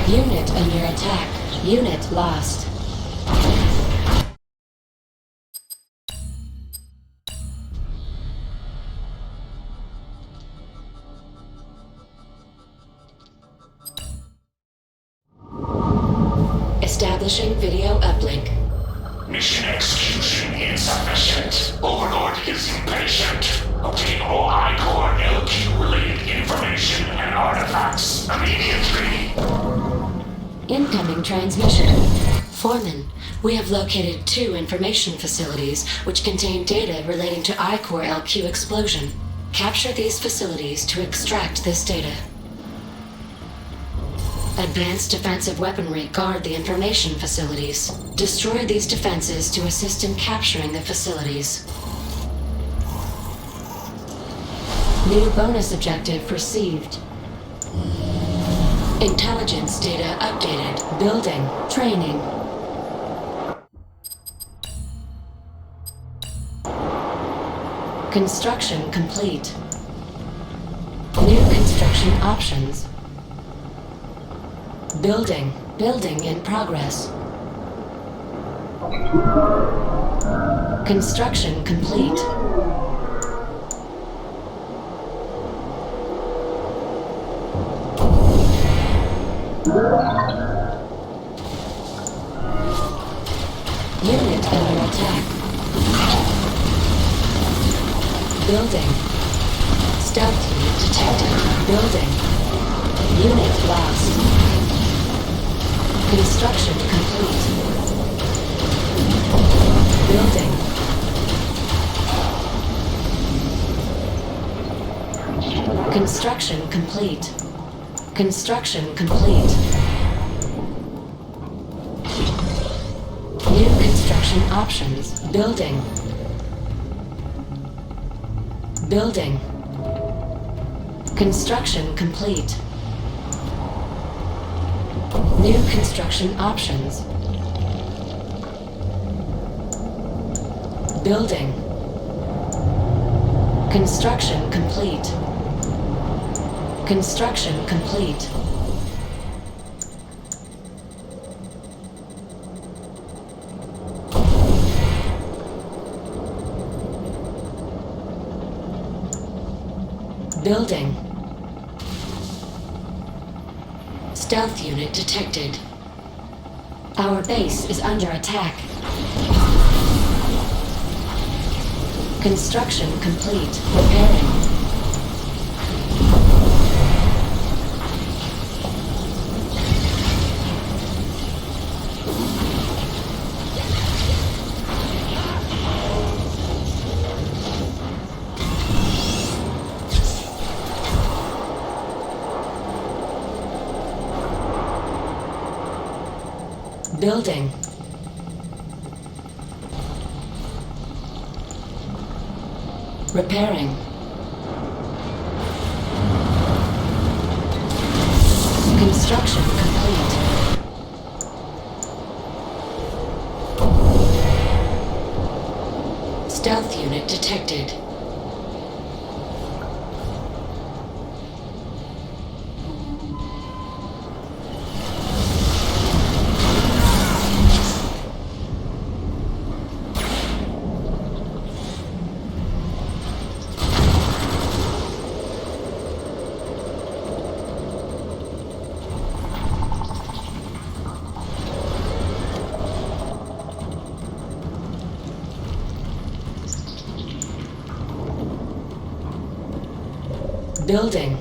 Unit under attack. Unit lost. Establishing video uplink. Mission execution insufficient. Overlord is impatient. Obtain all I-Core LQ-related information and artifacts immediately. Incoming transmission. Foreman, we have located 2 information facilities which contain data relating to I-Core LQ explosion. Capture these facilities to extract this data. Advanced defensive weaponry guard the information facilities. Destroy these defenses to assist in capturing the facilities. New bonus objective received. Intelligence data updated. Building. Training. Construction complete. New construction options. Building. Building in progress. Construction complete. Unit under attack. Building. Stealth unit detected. Building. Unit lost. Construction complete. Building. Construction complete. Construction complete. New construction options. Building. Building. Construction complete. New construction options. Building. Construction complete. Construction complete. Building. Stealth unit detected. Our base is under attack. Construction complete. Repairing. Building. Repairing. Construction complete. Stealth unit detected. Building.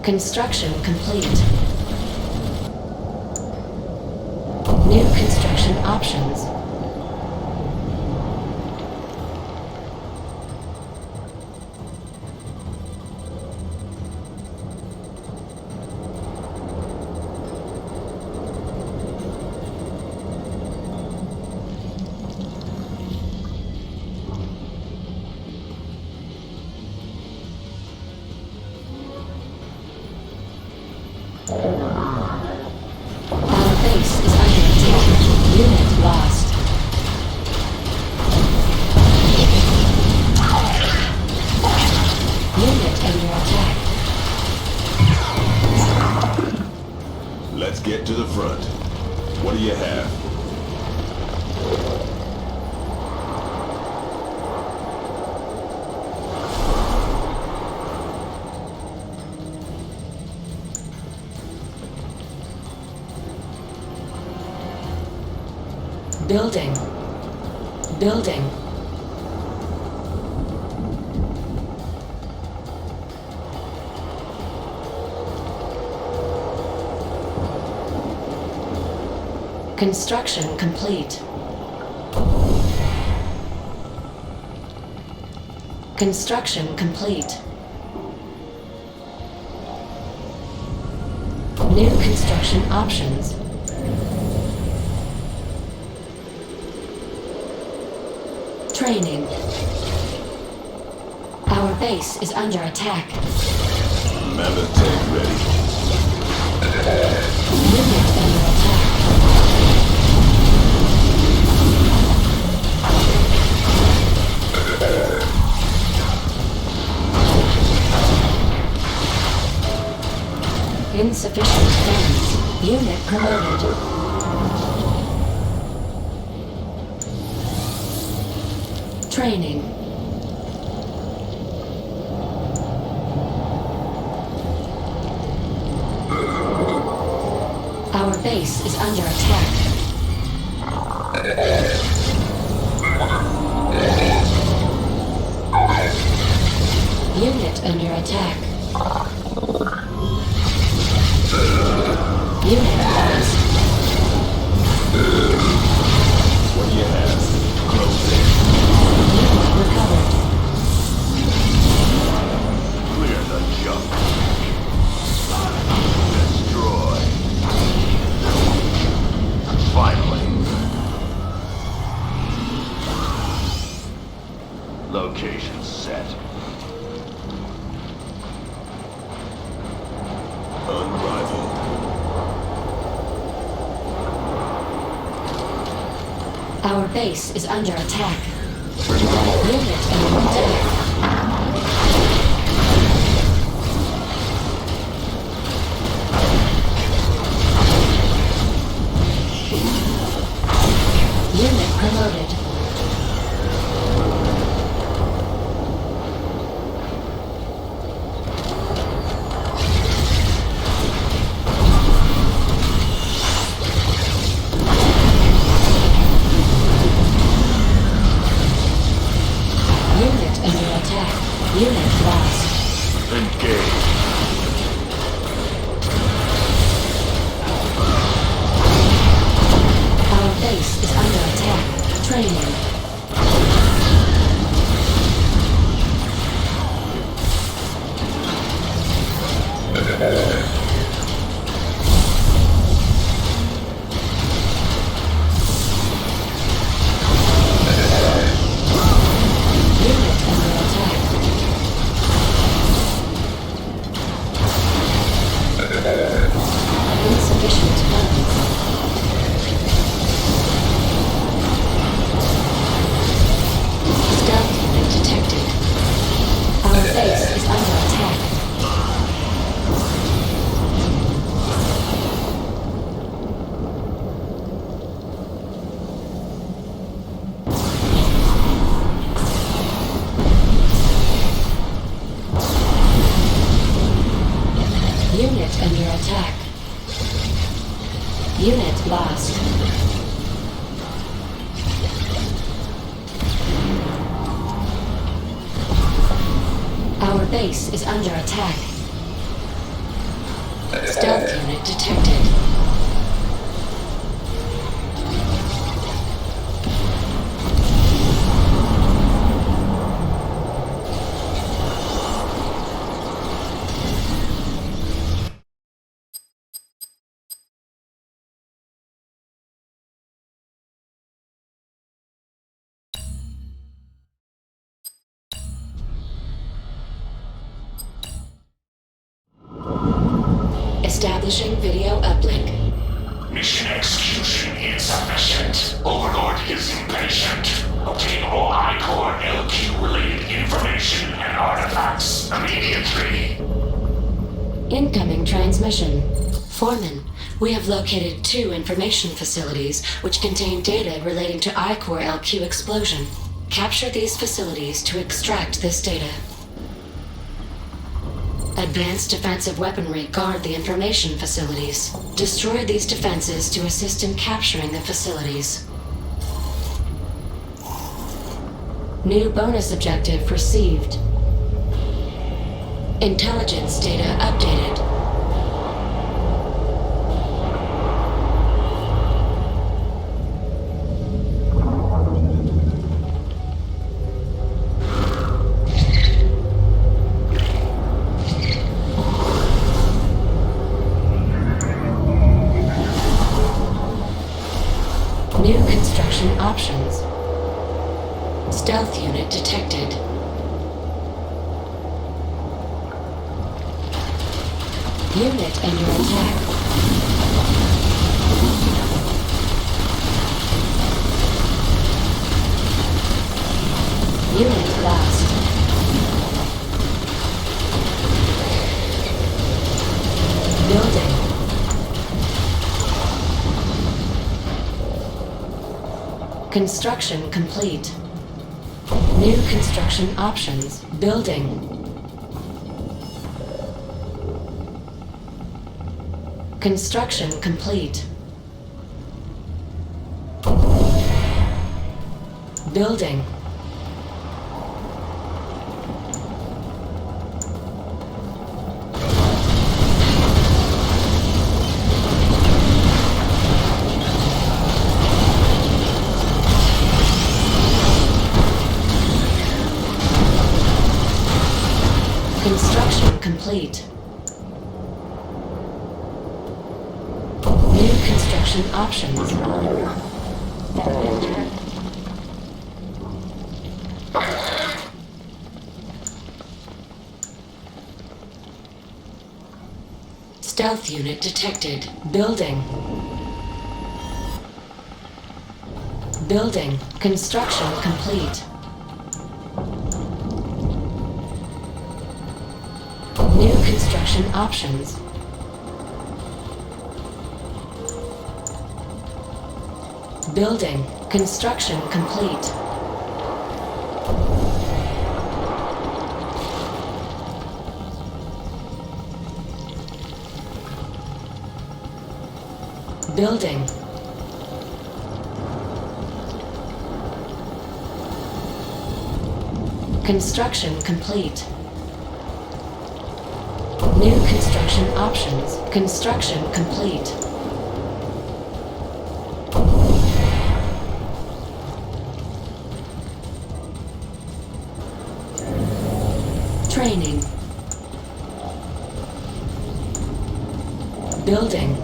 Construction complete. New construction options. Our base is under Unit lost. Unit under attack. Let's get to the front. What do you have? Building. Building. Construction complete. Construction complete. New construction options. Training. Our base is under attack. Mammoth tank ready. Unit under attack. Insufficient funds. Unit promoted. Training. Our base is under attack. Unit under attack. Unit lost. What do you have? Close in. Unit recovered. Clear the junk. Destroy. Finally. Location set. Unrivaled. Our base is under attack. Unit under attack. Unit promoted. Unit under attack. Unit lost. Engage. Our base is under attack. Training. Unit under attack. Insufficient funds. Stealth unit detected. Our base is under attack. Unit under attack. Unit lost. Our base is under attack. Stealth unit detected. Establishing video uplink. Mission execution insufficient. Incoming transmission. Foreman, we have located 2 information facilities which contain data relating to I-Core LQ explosion. Capture these facilities to extract this data. Advanced defensive weaponry guard the information facilities. Destroy these defenses to assist in capturing the facilities. New bonus objective received. Intelligence data updated. New construction options. Stealth unit detected. Unit under attack. Unit lost. Building. Construction complete. New construction options. Building. Construction complete. Building. Construction complete. New construction options. Stealth unit detected. Building. Building. Construction complete. New construction options. Building. Construction complete. Building. Construction complete. New construction options. Construction complete. Training. Building.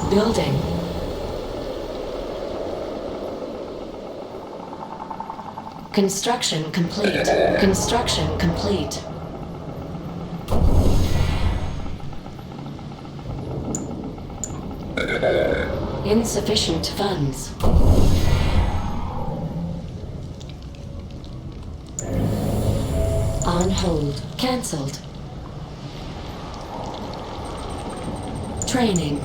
Building. Construction complete. Construction complete. Insufficient funds. On hold. Cancelled. Training.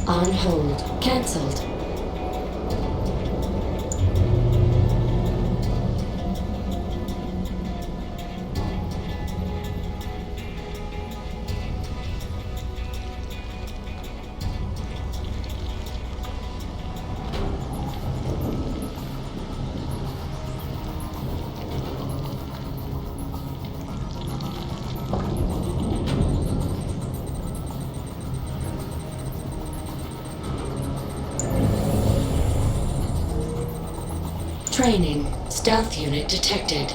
On hold. Cancelled. Training. Stealth unit detected.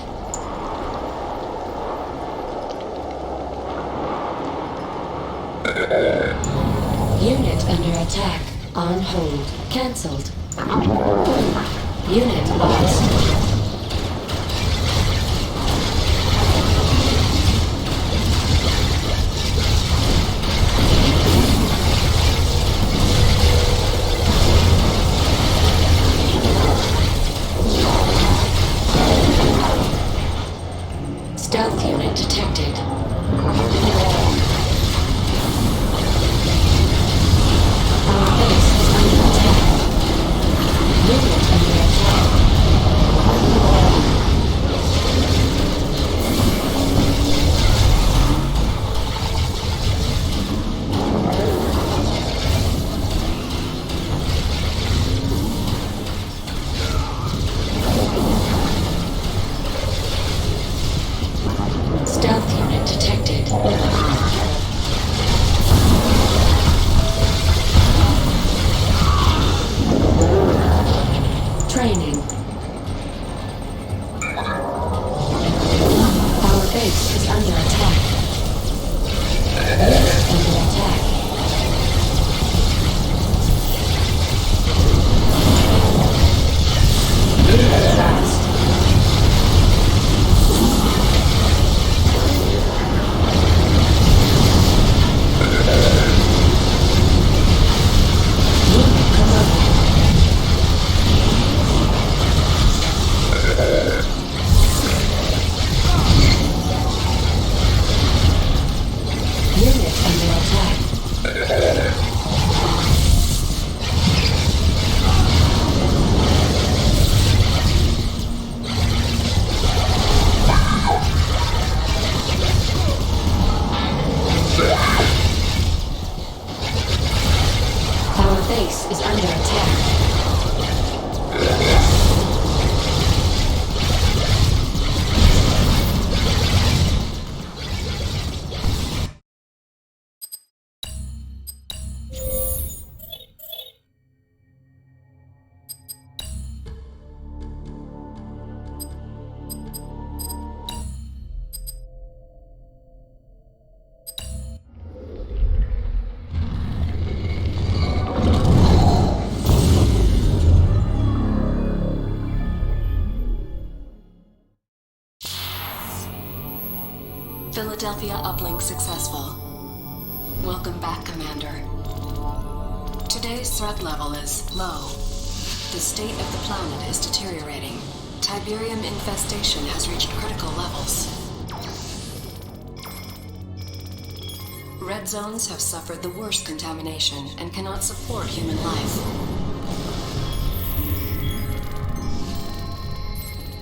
Unit under attack. On hold. Cancelled. Unit lost. Philadelphia uplink successful. Welcome back, Commander. Today's threat level is low. The state of the planet is deteriorating. Tiberium infestation has reached critical levels. Red zones have suffered the worst contamination and cannot support human life.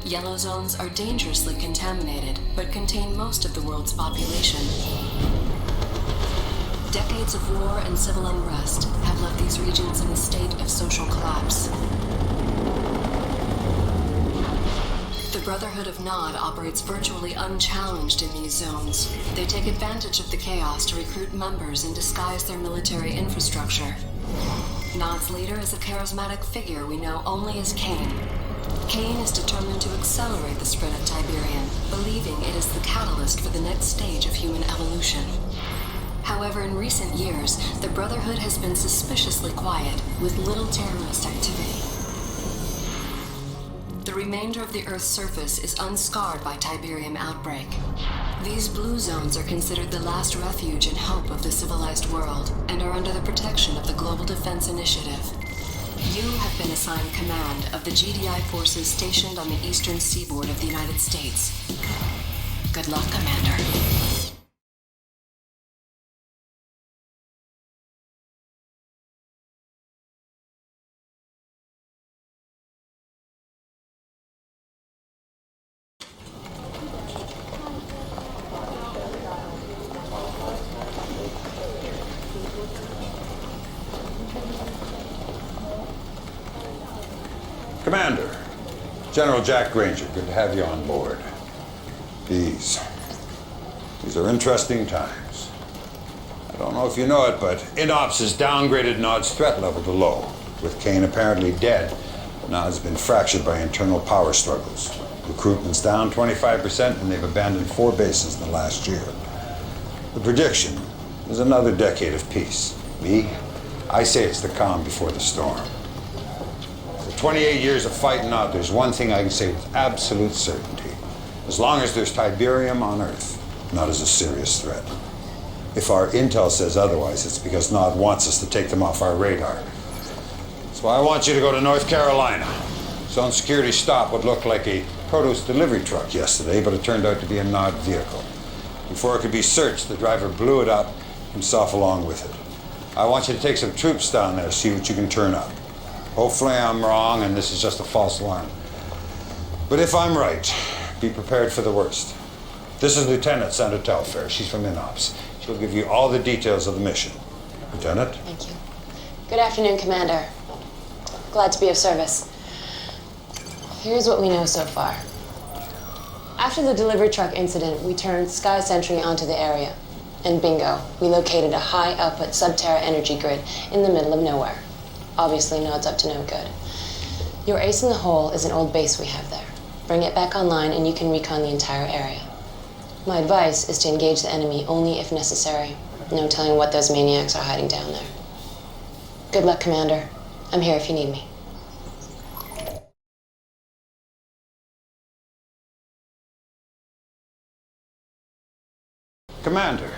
Yellow zones are dangerously contaminated, but contain most of the world's population. Decades of war and civil unrest have left these regions in a state of social collapse. The Brotherhood of Nod operates virtually unchallenged in these zones. They take advantage of the chaos to recruit members and disguise their military infrastructure. Nod's leader is a charismatic figure we know only as Kane. Kane is determined to accelerate the spread of Tiberium, believing it is the catalyst for the next stage of human evolution. However, in recent years, the Brotherhood has been suspiciously quiet, with little terrorist activity. The remainder of the Earth's surface is unscarred by Tiberium outbreak. These blue zones are considered the last refuge and hope of the civilized world, and are under the protection of the Global Defense Initiative. You have been assigned command of the GDI forces stationed on the eastern seaboard of the United States. Good luck, Commander. Commander, General Jack Granger, good to have you on board. These are interesting times. I don't know if you know it, but INOPS has downgraded Nod's threat level to low. With Kane apparently dead, Nod's been fractured by internal power struggles. Recruitment's down 25%, and they've abandoned 4 bases in the last year. The prediction is another decade of peace. I say it's the calm before the storm. 28 years of fighting out, there's one thing I can say with absolute certainty. As long as there's Tiberium on Earth, Nod is a serious threat. If our intel says otherwise, it's because Nod wants us to take them off our radar. That's why I want you to go to North Carolina. Zone security stopped what looked like a produce delivery truck yesterday, but it turned out to be a Nod vehicle. Before it could be searched, the driver blew it up, himself along with it. I want you to take some troops down there, see what you can turn up. Hopefully I'm wrong and this is just a false alarm. But if I'm right, be prepared for the worst. This is Lieutenant Sandra Telfair. She's from INOPS. She'll give you all the details of the mission. Lieutenant? Thank you. Good afternoon, Commander. Glad to be of service. Here's what we know so far. After the delivery truck incident, we turned Sky Sentry onto the area. And bingo, we located a high-output sub-Terra energy grid in the middle of nowhere. Obviously, Nod's up to no good. Your ace in the hole is an old base we have there. Bring it back online and you can recon the entire area. My advice is to engage the enemy only if necessary. No telling what those maniacs are hiding down there. Good luck, Commander. I'm here if you need me. Commander,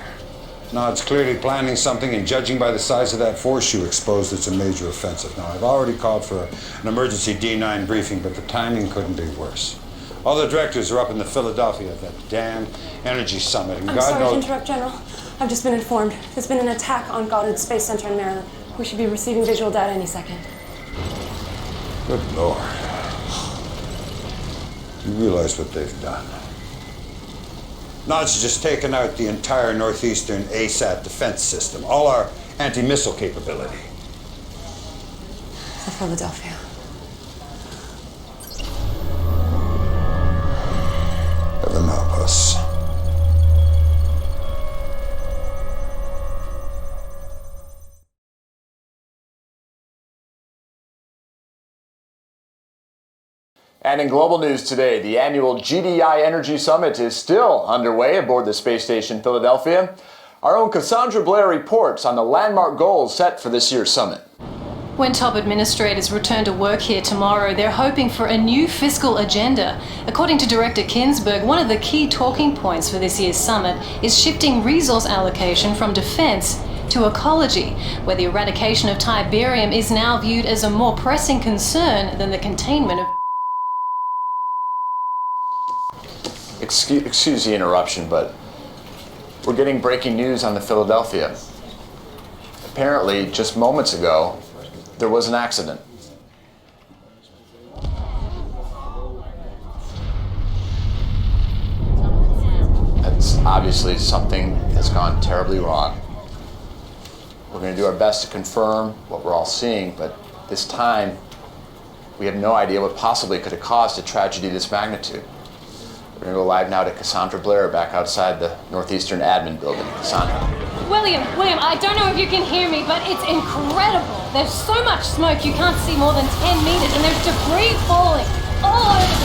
Nod's clearly planning something, and judging by the size of that force you exposed, it's a major offensive. Now, I've already called for an emergency D9 briefing, but the timing couldn't be worse. All the directors are up in the Philadelphia at that damn energy summit, and I'm God sorry knows... to interrupt, General. I've just been informed. There's been an attack on Goddard Space Center in Maryland. We should be receiving visual data any second. Good Lord. You realize what they've done? Nod's just taken out the entire northeastern ASAT defense system, all our anti-missile capability. The Philadelphia. Heaven help us. And in global news today, the annual GDI Energy Summit is still underway aboard the space station Philadelphia. Our own Cassandra Blair reports on the landmark goals set for this year's summit. When top administrators return to work here tomorrow, they're hoping for a new fiscal agenda. According to Director Kinsberg, one of the key talking points for this year's summit is shifting resource allocation from defense to ecology, where the eradication of Tiberium is now viewed as a more pressing concern than the containment of... Excuse the interruption, but we're getting breaking news on the Philadelphia. Apparently, just moments ago, there was an accident. That's obviously something that's gone terribly wrong. We're going to do our best to confirm what we're all seeing, but this time, we have no idea what possibly could have caused a tragedy of this magnitude. We're going to go live now to Cassandra Blair back outside the Northeastern Admin Building. Cassandra. William, I don't know if you can hear me, but it's incredible. There's so much smoke you can't see more than 10 meters, and there's debris falling all over the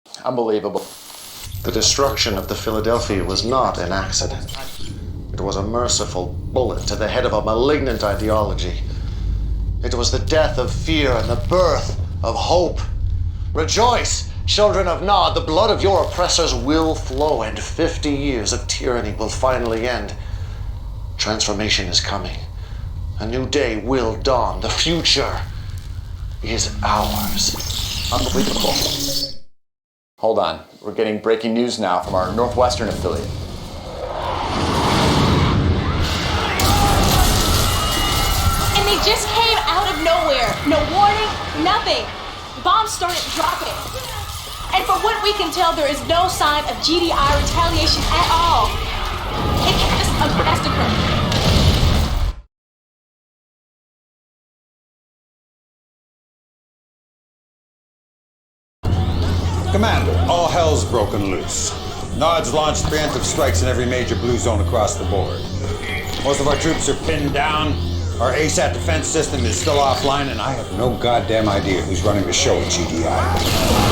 city. Unbelievable. The destruction of the Philadelphia was not an accident. It was a merciful bullet to the head of a malignant ideology. It was the death of fear and the birth of hope. Rejoice, children of Nod, the blood of your oppressors will flow, and 50 years of tyranny will finally end. Transformation is coming. A new day will dawn. The future is ours. Unbelievable. Hold on. We're getting breaking news now from our Northwestern affiliate. And they just came out of nowhere. No warning, nothing. Bombs started dropping. And from what we can tell, there is no sign of GDI retaliation at all. It's just a massacre. Commander, all hell's broken loose. Nod's launched preemptive strikes in every major blue zone across the board. Most of our troops are pinned down. Our ASAT defense system is still offline, and I have no goddamn idea who's running the show at GDI.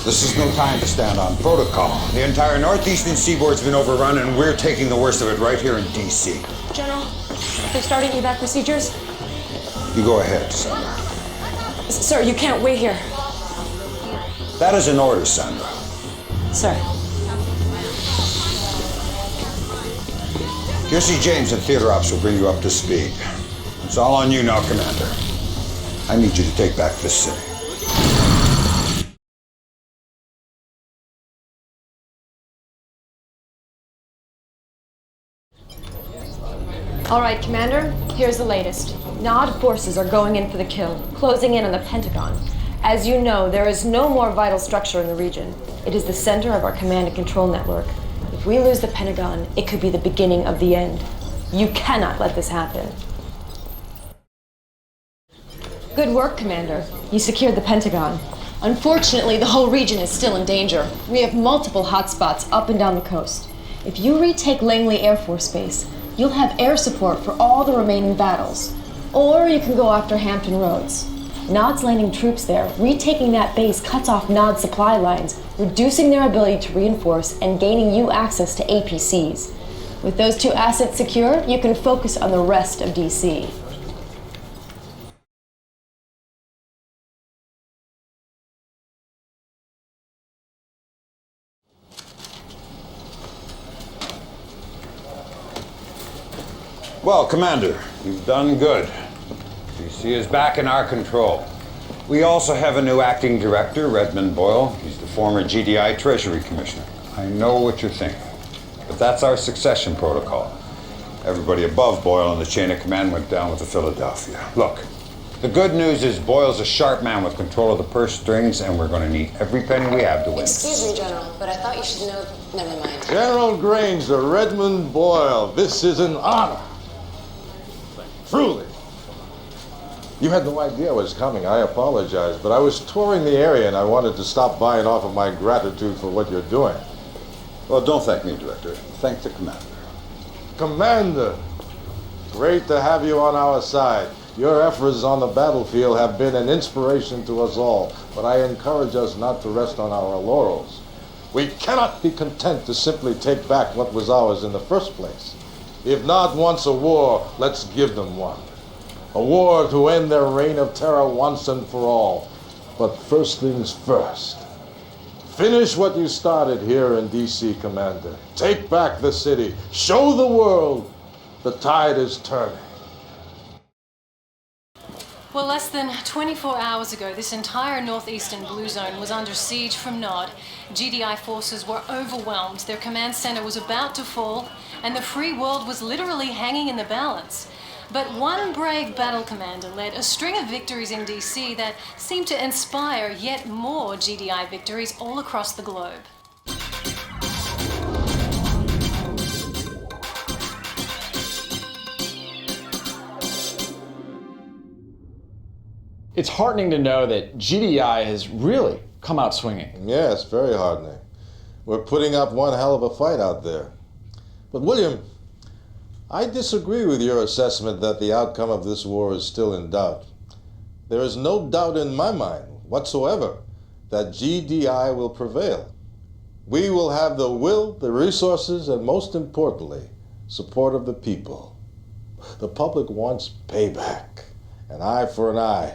This is no time to stand on protocol. The entire northeastern seaboard's been overrun, and we're taking the worst of it right here in D.C. General, they're starting evac procedures. You go ahead, Sandra. Sir, you can't wait here. That is an order, Sandra. Sir. Jesse James and Theater Ops will bring you up to speed. It's all on you now, Commander. I need you to take back this city. All right, Commander, here's the latest. Nod forces are going in for the kill, closing in on the Pentagon. As you know, there is no more vital structure in the region. It is the center of our command and control network. If we lose the Pentagon, it could be the beginning of the end. You cannot let this happen. Good work, Commander. You secured the Pentagon. Unfortunately, the whole region is still in danger. We have multiple hotspots up and down the coast. If you retake Langley Air Force Base, you'll have air support for all the remaining battles. Or you can go after Hampton Roads. Nod's landing troops there. Retaking that base cuts off Nod's supply lines, reducing their ability to reinforce and gaining you access to APCs. With those two assets secure, you can focus on the rest of DC. Well, Commander, you've done good. DC is back in our control. We also have a new acting director, Redmond Boyle. He's the former GDI Treasury Commissioner. I know what you're thinking, but that's our succession protocol. Everybody above Boyle in the chain of command went down with the Philadelphia. Look, the good news is Boyle's a sharp man with control of the purse strings, and we're going to need every penny we have to win. Excuse me, General, but I thought you should know. Never mind. General Granger, Redmond Boyle, this is an honor. Truly. You had no idea I was coming. I apologize, but I was touring the area and I wanted to stop by and offer my gratitude for what you're doing. Well, don't thank me, Director. Thank the Commander. Commander, great to have you on our side. Your efforts on the battlefield have been an inspiration to us all, but I encourage us not to rest on our laurels. We cannot be content to simply take back what was ours in the first place. If Nod wants a war, let's give them one. A war to end their reign of terror once and for all. But first things first. Finish what you started here in D.C., Commander. Take back the city. Show the world the tide is turning. Well, less than 24 hours ago, this entire northeastern blue zone was under siege from Nod. GDI forces were overwhelmed, their command center was about to fall, and the free world was literally hanging in the balance. But one brave battle commander led a string of victories in DC that seemed to inspire yet more GDI victories all across the globe. It's heartening to know that GDI has really come out swinging. Yeah, it's very heartening. We're putting up one hell of a fight out there. But William, I disagree with your assessment that the outcome of this war is still in doubt. There is no doubt in my mind whatsoever that GDI will prevail. We will have the will, the resources, and most importantly, support of the people. The public wants payback, an eye for an eye,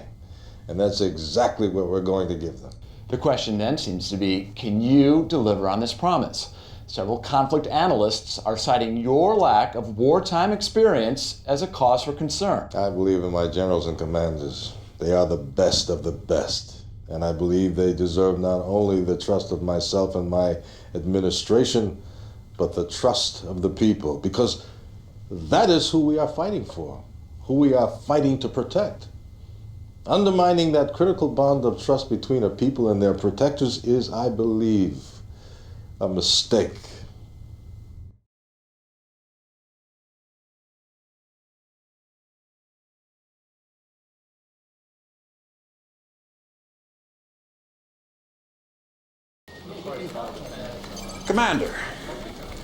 and that's exactly what we're going to give them. The question then seems to be, can you deliver on this promise? Several conflict analysts are citing your lack of wartime experience as a cause for concern. I believe in my generals and commanders. They are the best of the best. And I believe they deserve not only the trust of myself and my administration, but the trust of the people. Because that is who we are fighting for, who we are fighting to protect. Undermining that critical bond of trust between a people and their protectors is, I believe, a mistake. Commander,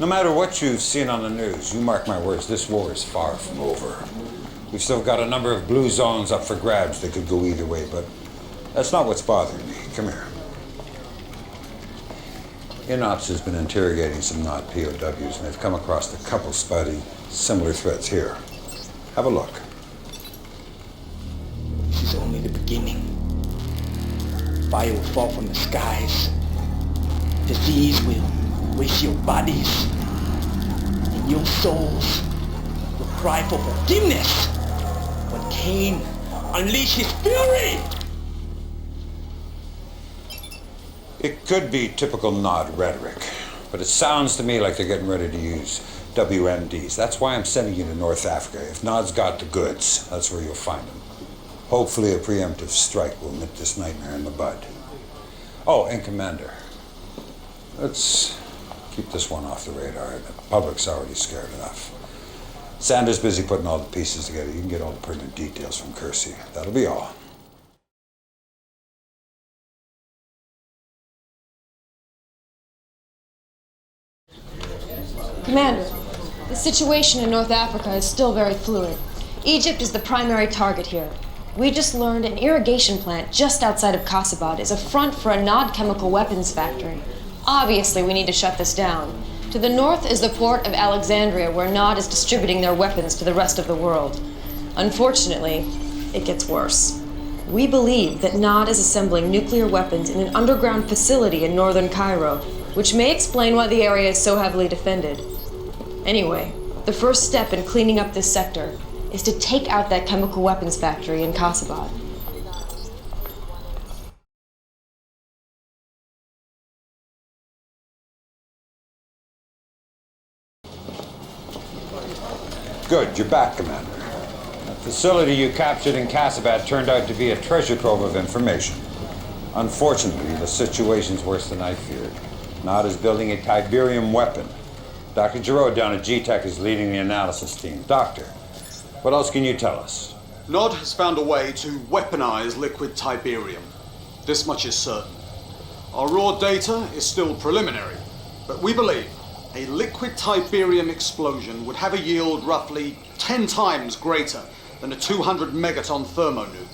no matter what you've seen on the news, you mark my words, this war is far from over. We've still got a number of blue zones up for grabs that could go either way, but that's not what's bothering me. Come here. INOPS has been interrogating some Nod POWs, and they've come across a couple spotty similar threats here. Have a look. This is only the beginning. Fire will fall from the skies. Disease will waste your bodies. And your souls will cry for forgiveness when Cain unleashed his fury. It could be typical Nod rhetoric, but it sounds to me like they're getting ready to use WMDs. That's why I'm sending you to North Africa. If Nod's got the goods, that's where you'll find them. Hopefully a preemptive strike will nip this nightmare in the bud. Oh, and Commander, let's keep this one off the radar. The public's already scared enough. Sander's busy putting all the pieces together. You can get all the pertinent details from Kersey. That'll be all. Commander, the situation in North Africa is still very fluid. Egypt is the primary target here. We just learned an irrigation plant just outside of Kasabad is a front for a Nod chemical weapons factory. Obviously, we need to shut this down. To the north is the port of Alexandria, where Nod is distributing their weapons to the rest of the world. Unfortunately, it gets worse. We believe that Nod is assembling nuclear weapons in an underground facility in northern Cairo, which may explain why the area is so heavily defended. Anyway, the first step in cleaning up this sector is to take out that chemical weapons factory in Kasabad. Good, you're back, Commander. The facility you captured in Kasabad turned out to be a treasure trove of information. Unfortunately, the situation's worse than I feared. Nod is building a Tiberium weapon. Dr. Giroux down at GTEC is leading the analysis team. Doctor, what else can you tell us? Nod has found a way to weaponize liquid Tiberium. This much is certain. Our raw data is still preliminary, but we believe a liquid Tiberium explosion would have a yield roughly 10 times greater than a 200 megaton thermonuke.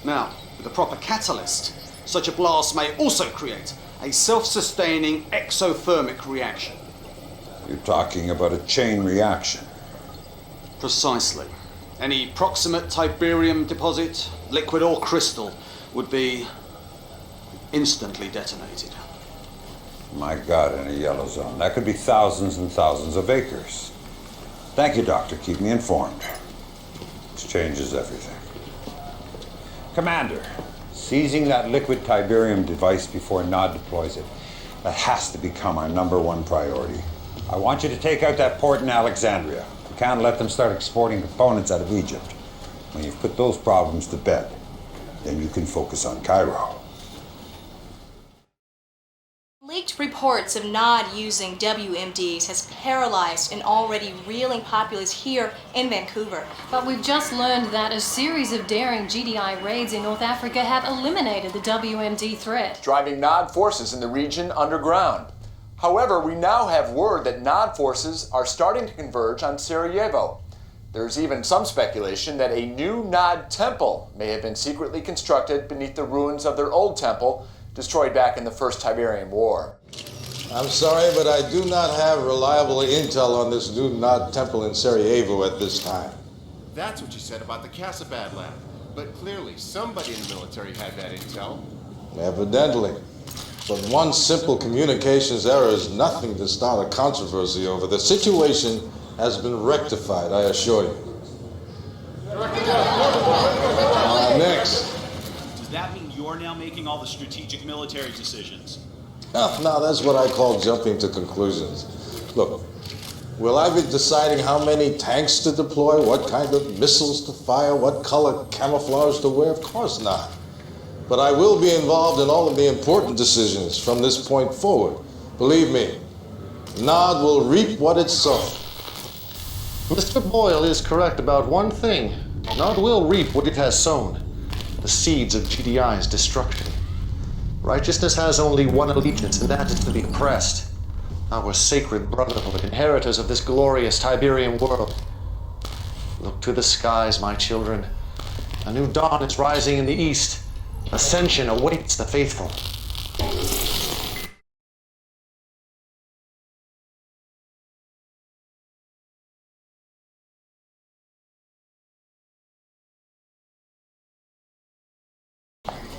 Now, with the proper catalyst, such a blast may also create a self-sustaining exothermic reaction. You're talking about a chain reaction. Precisely. Any proximate Tiberium deposit, liquid or crystal, would be instantly detonated. My God, in a yellow zone. That could be thousands and thousands of acres. Thank you, Doctor. Keep me informed. This changes everything. Commander, seizing that liquid Tiberium device before Nod deploys it, that has to become our #1 priority. I want you to take out that port in Alexandria. We can't let them start exporting components out of Egypt. When you've put those problems to bed, then you can focus on Cairo. Leaked reports of Nod using WMDs has paralyzed an already reeling populace here in Vancouver. But we've just learned that a series of daring GDI raids in North Africa have eliminated the WMD threat, driving Nod forces in the region underground. However, we now have word that Nod forces are starting to converge on Sarajevo. There's even some speculation that a new Nod temple may have been secretly constructed beneath the ruins of their old temple, destroyed back in the First Tiberium War. I'm sorry, but I do not have reliable intel on this new Nod temple in Sarajevo at this time. That's what you said about the Casabad lab. But clearly, somebody in the military had that intel. Evidently. But one simple communications error is nothing to start a controversy over. The situation has been rectified, I assure you. Next. Does that mean you're now making all the strategic military decisions? No, that's what I call jumping to conclusions. Look, will I be deciding how many tanks to deploy, what kind of missiles to fire, what color camouflage to wear? Of course not. But I will be involved in all of the important decisions from this point forward. Believe me, Nod will reap what it's sown. Mr. Boyle is correct about one thing. Nod will reap what it has sown. The seeds of GDI's destruction. Righteousness has only one allegiance, and that is to the oppressed. Our sacred brotherhood, inheritors of this glorious Tiberium world. Look to the skies, my children. A new dawn is rising in the east. Ascension awaits the faithful.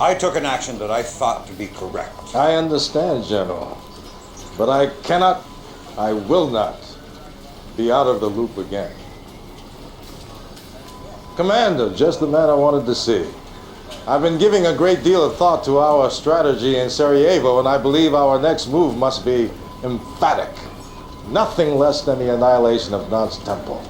I took an action that I thought to be correct. I understand, General. But I cannot, I will not, be out of the loop again. Commander, just the man I wanted to see. I've been giving a great deal of thought to our strategy in Sarajevo, and I believe our next move must be emphatic. Nothing less than the annihilation of Nod's temple.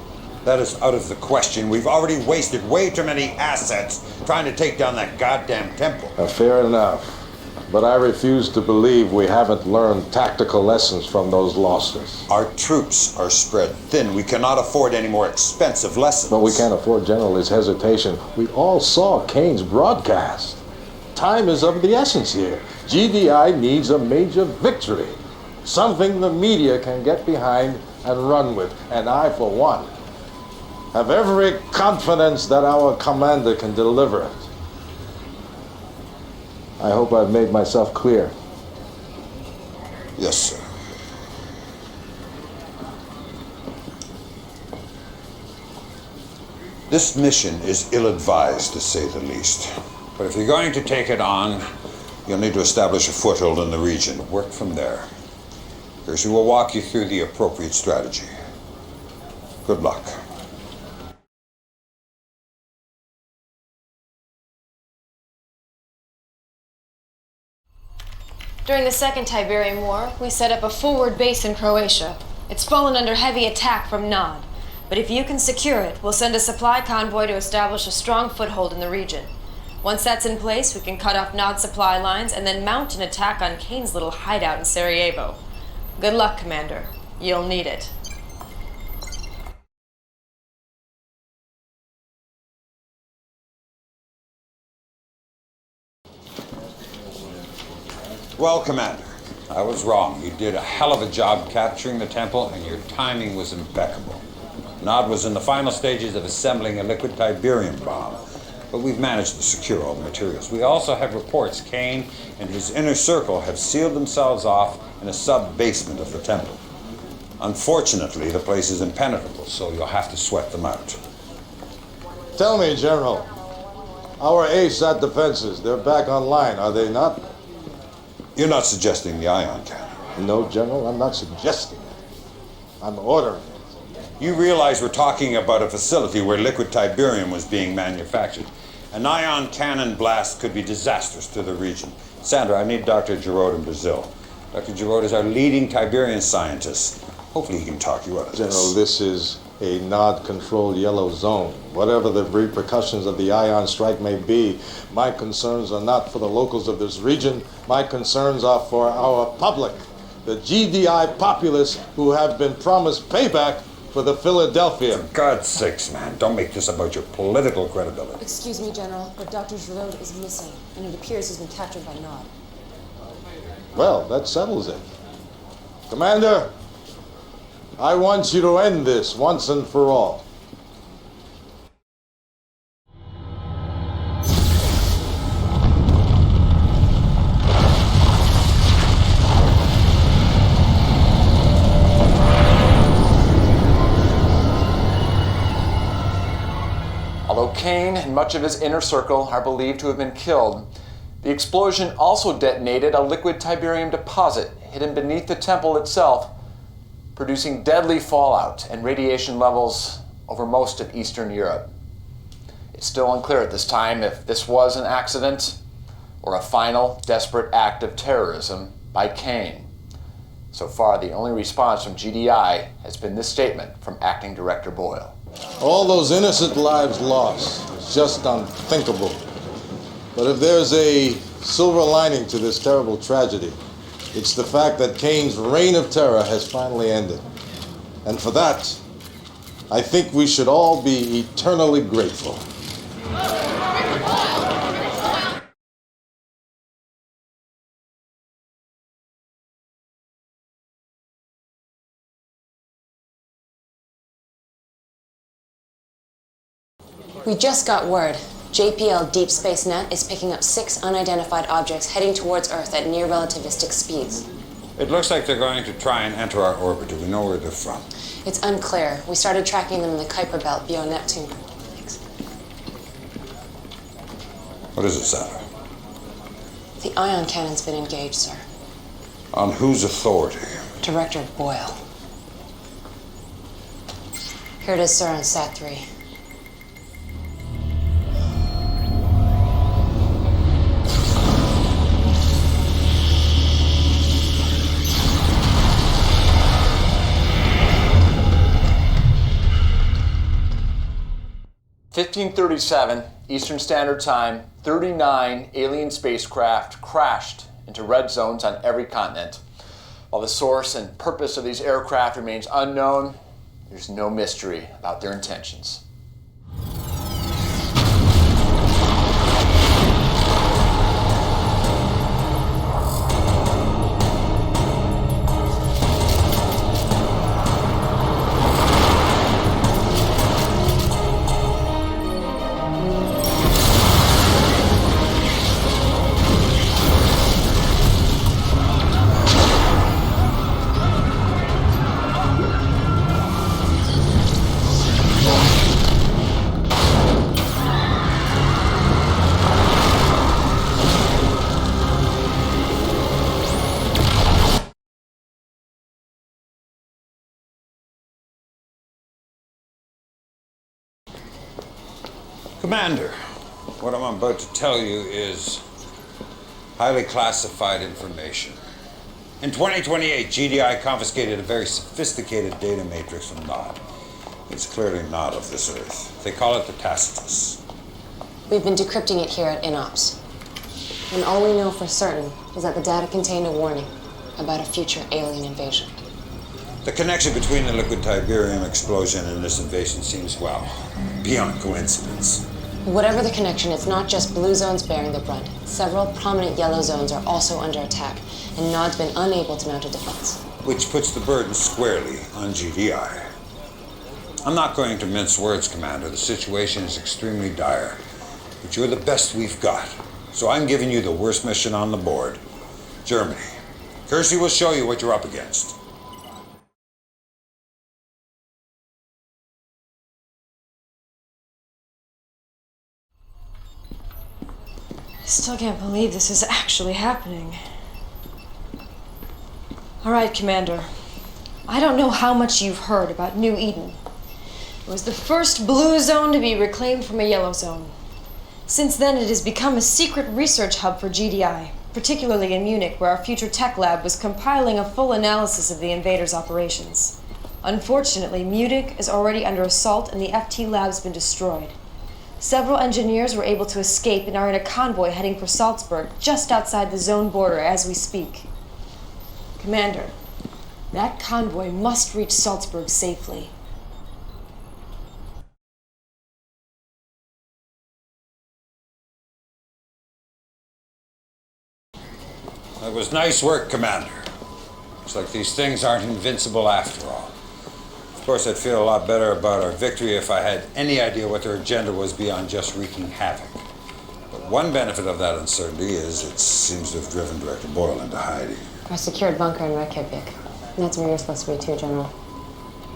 That is out of the question. We've already wasted way too many assets trying to take down that goddamn temple. Fair enough. But I refuse to believe we haven't learned tactical lessons from those losses. Our troops are spread thin. We cannot afford any more expensive lessons. But we can't afford General's hesitation. We all saw Kane's broadcast. Time is of the essence here. GDI needs a major victory. Something the media can get behind and run with. And I, for one, have every confidence that our commander can deliver it. I hope I've made myself clear. Yes, sir. This mission is ill-advised, to say the least. But if you're going to take it on, you'll need to establish a foothold in the region. Work from there. Percy will walk you through the appropriate strategy. Good luck. During the Second Tiberium War, we set up a forward base in Croatia. It's fallen under heavy attack from Nod. But if you can secure it, we'll send a supply convoy to establish a strong foothold in the region. Once that's in place, we can cut off Nod's supply lines and then mount an attack on Kane's little hideout in Sarajevo. Good luck, Commander. You'll need it. Well, Commander, I was wrong. You did a hell of a job capturing the temple, and your timing was impeccable. Nod was in the final stages of assembling a liquid Tiberium bomb, but we've managed to secure all the materials. We also have reports Kane and his inner circle have sealed themselves off in a sub-basement of the temple. Unfortunately, the place is impenetrable, so you'll have to sweat them out. Tell me, General, our ASAT defenses, they're back online, are they not? You're not suggesting the ion cannon? No, General, I'm not suggesting it. I'm ordering it. You realize we're talking about a facility where liquid Tiberium was being manufactured. An ion cannon blast could be disastrous to the region. Sandra, I need Dr. Giroud in Brazil. Dr. Giroud is our leading Tiberian scientist. Hopefully he can talk you out of this. General, this is a NOD-controlled yellow zone. Whatever the repercussions of the ion strike may be, my concerns are not for the locals of this region. My concerns are for our public, the GDI populace who have been promised payback for the Philadelphia. For God's sakes, man, don't make this about your political credibility. Excuse me, General, but Dr. Giroud is missing, and it appears he's been captured by Nod. Well, that settles it. Commander, I want you to end this once and for all. Although Kane and much of his inner circle are believed to have been killed, the explosion also detonated a liquid Tiberium deposit hidden beneath the temple itself, producing deadly fallout and radiation levels over most of Eastern Europe. It's still unclear at this time if this was an accident or a final, desperate act of terrorism by Kane. So far, the only response from GDI has been this statement from Acting Director Boyle. All those innocent lives lost is just unthinkable. But if there's a silver lining to this terrible tragedy, it's the fact that Kane's reign of terror has finally ended. And for that, I think we should all be eternally grateful. We just got word. JPL Deep Space Net is picking up 6 unidentified objects heading towards Earth at near relativistic speeds. It looks like they're going to try and enter our orbit. Do we know where they're from? It's unclear. We started tracking them in the Kuiper Belt beyond Neptune. Thanks. What is it, Sandra? The ion cannon's been engaged, sir. On whose authority? Director Boyle. Here it is, sir, on Sat 3. (1537) Eastern Standard Time, 39 alien spacecraft crashed into red zones on every continent. While the source and purpose of these aircraft remains unknown, there's no mystery about their intentions. Commander, what I'm about to tell you is highly classified information. In 2028, GDI confiscated a very sophisticated data matrix from Nod. It's clearly not of this Earth. They call it the Tacitus. We've been decrypting it here at INOPS. And all we know for certain is that the data contained a warning about a future alien invasion. The connection between the liquid Tiberium explosion and this invasion seems, well, beyond coincidence. Whatever the connection, it's not just blue zones bearing the brunt. Several prominent yellow zones are also under attack, and Nod's been unable to mount a defense. Which puts the burden squarely on GDI. I'm not going to mince words, Commander. The situation is extremely dire. But you're the best we've got. So I'm giving you the worst mission on the board. Germany. Kersey will show you what you're up against. Still can't believe this is actually happening. All right, Commander. I don't know how much you've heard about New Eden. It was the first blue zone to be reclaimed from a yellow zone. Since then, it has become a secret research hub for GDI, particularly in Munich, where our future tech lab was compiling a full analysis of the invaders' operations. Unfortunately, Munich is already under assault and the FT lab's been destroyed. Several engineers were able to escape and are in a convoy heading for Salzburg, just outside the zone border as we speak. Commander, that convoy must reach Salzburg safely. That was nice work, Commander. Looks like these things aren't invincible after all. Of course, I'd feel a lot better about our victory if I had any idea what their agenda was beyond just wreaking havoc. But one benefit of that uncertainty is it seems to have driven Director Boyle into hiding. Our secured bunker in Reykjavik. And that's where you're supposed to be too, General.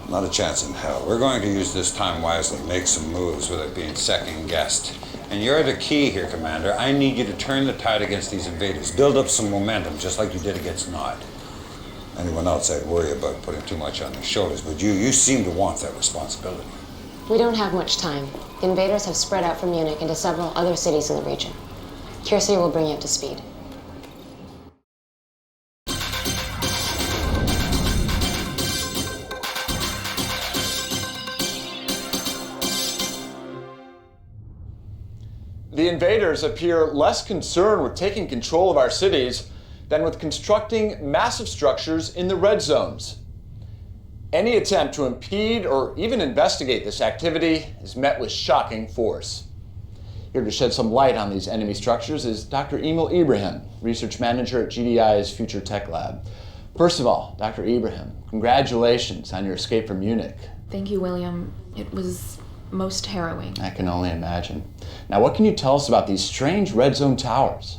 Not a chance in hell. We're going to use this time wisely, make some moves without being second-guessed. And you're the key here, Commander. I need you to turn the tide against these invaders. Build up some momentum, just like you did against Nod. Anyone else I'd worry about putting too much on their shoulders, but you seem to want that responsibility. We don't have much time. The invaders have spread out from Munich into several other cities in the region. Kirsty will bring you up to speed. The invaders appear less concerned with taking control of our cities than with constructing massive structures in the red zones. Any attempt to impede or even investigate this activity is met with shocking force. Here to shed some light on these enemy structures is Dr. Emil Ibrahim, Research Manager at GDI's Future Tech Lab. First of all, Dr. Ibrahim, congratulations on your escape from Munich. Thank you, William. It was most harrowing. I can only imagine. Now, what can you tell us about these strange red zone towers?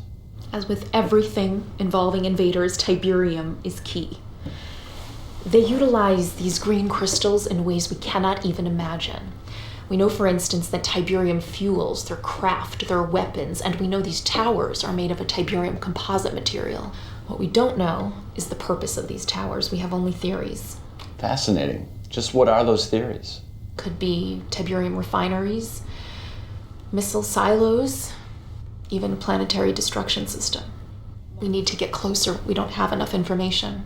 As with everything involving invaders, Tiberium is key. They utilize these green crystals in ways we cannot even imagine. We know, for instance, that Tiberium fuels their craft, their weapons, and we know these towers are made of a Tiberium composite material. What we don't know is the purpose of these towers. We have only theories. Fascinating. Just what are those theories? Could be Tiberium refineries, missile silos, even a planetary destruction system. We need to get closer. We don't have enough information.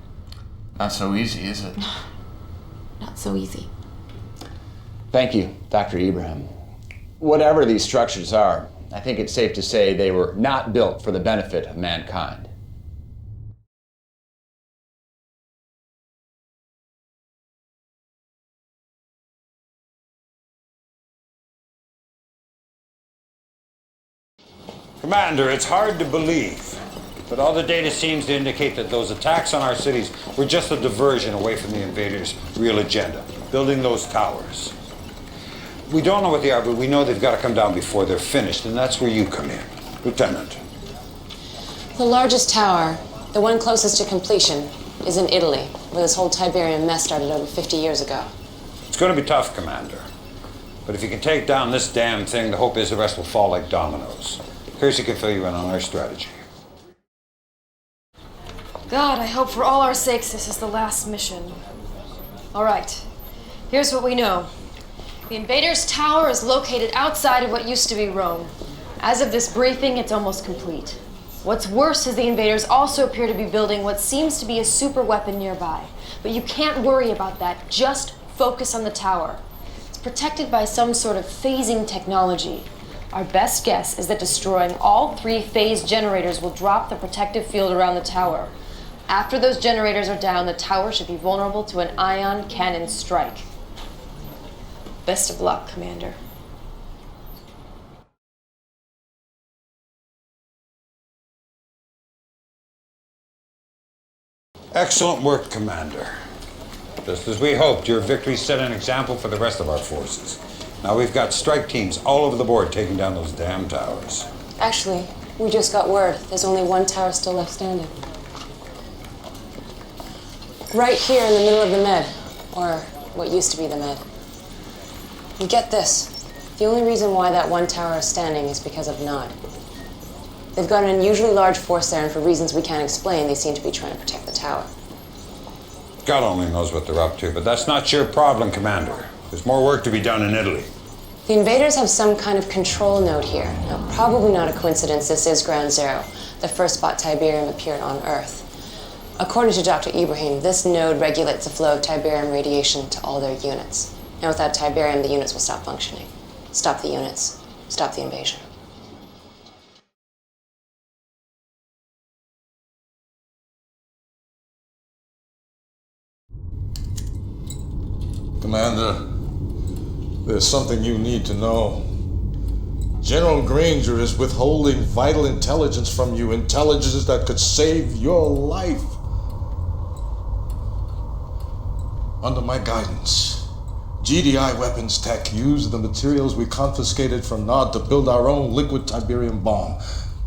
Not so easy, is it? Not so easy. Thank you, Dr. Ibrahim. Whatever these structures are, I think it's safe to say they were not built for the benefit of mankind. Commander, it's hard to believe, but all the data seems to indicate that those attacks on our cities were just a diversion away from the invaders' real agenda, building those towers. We don't know what they are, but we know they've got to come down before they're finished, and that's where you come in, Lieutenant. The largest tower, the one closest to completion, is in Italy, where this whole Tiberium mess started over 50 years ago. It's going to be tough, Commander. But if you can take down this damn thing, the hope is the rest will fall like dominoes. Kirsty can fill you in on our strategy. God, I hope for all our sakes this is the last mission. All right, here's what we know. The invaders' tower is located outside of what used to be Rome. As of this briefing, it's almost complete. What's worse is the invaders also appear to be building what seems to be a super weapon nearby. But you can't worry about that. Just focus on the tower. It's protected by some sort of phasing technology. Our best guess is that destroying all 3 phase generators will drop the protective field around the tower. After those generators are down, the tower should be vulnerable to an ion cannon strike. Best of luck, Commander. Excellent work, Commander. Just as we hoped, your victory set an example for the rest of our forces. Now we've got strike teams all over the board taking down those damn towers. Actually, we just got word there's only one tower still left standing. Right here in the middle of the Med, or what used to be the Med. And get this, the only reason why that one tower is standing is because of Nod. They've got an unusually large force there, and for reasons we can't explain, they seem to be trying to protect the tower. God only knows what they're up to, but that's not your problem, Commander. There's more work to be done in Italy. The invaders have some kind of control node here. Now, probably not a coincidence this is Ground Zero, the first spot Tiberium appeared on Earth. According to Dr. Ibrahim, this node regulates the flow of Tiberium radiation to all their units. And without Tiberium, the units will stop functioning. Stop the units. Stop the invasion. Commander, there's something you need to know. General Granger is withholding vital intelligence from you, intelligence that could save your life. Under my guidance, GDI Weapons Tech used the materials we confiscated from Nod to build our own liquid Tiberium bomb,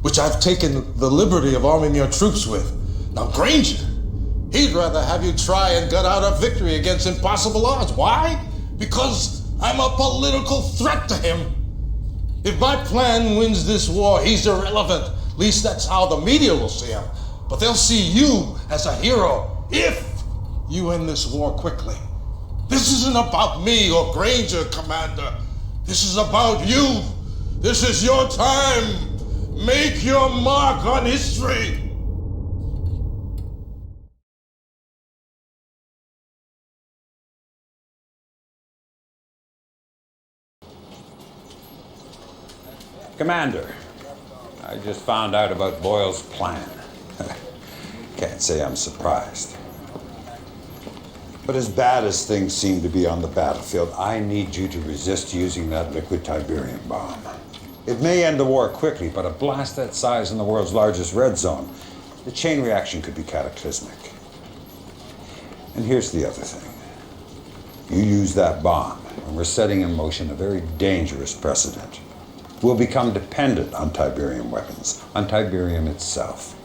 which I've taken the liberty of arming your troops with. Now, Granger, he'd rather have you try and gut out a victory against impossible odds. Why? Because I'm a political threat to him. If my plan wins this war, he's irrelevant. At least that's how the media will see him. But they'll see you as a hero if you end this war quickly. This isn't about me or Granger, Commander. This is about you. This is your time. Make your mark on history. Commander, I just found out about Boyle's plan. Can't say I'm surprised. But as bad as things seem to be on the battlefield, I need you to resist using that liquid Tiberium bomb. It may end the war quickly, but a blast that size in the world's largest red zone, the chain reaction could be cataclysmic. And here's the other thing. You use that bomb, and we're setting in motion a very dangerous precedent. We'll become dependent on Tiberium weapons, on Tiberium itself.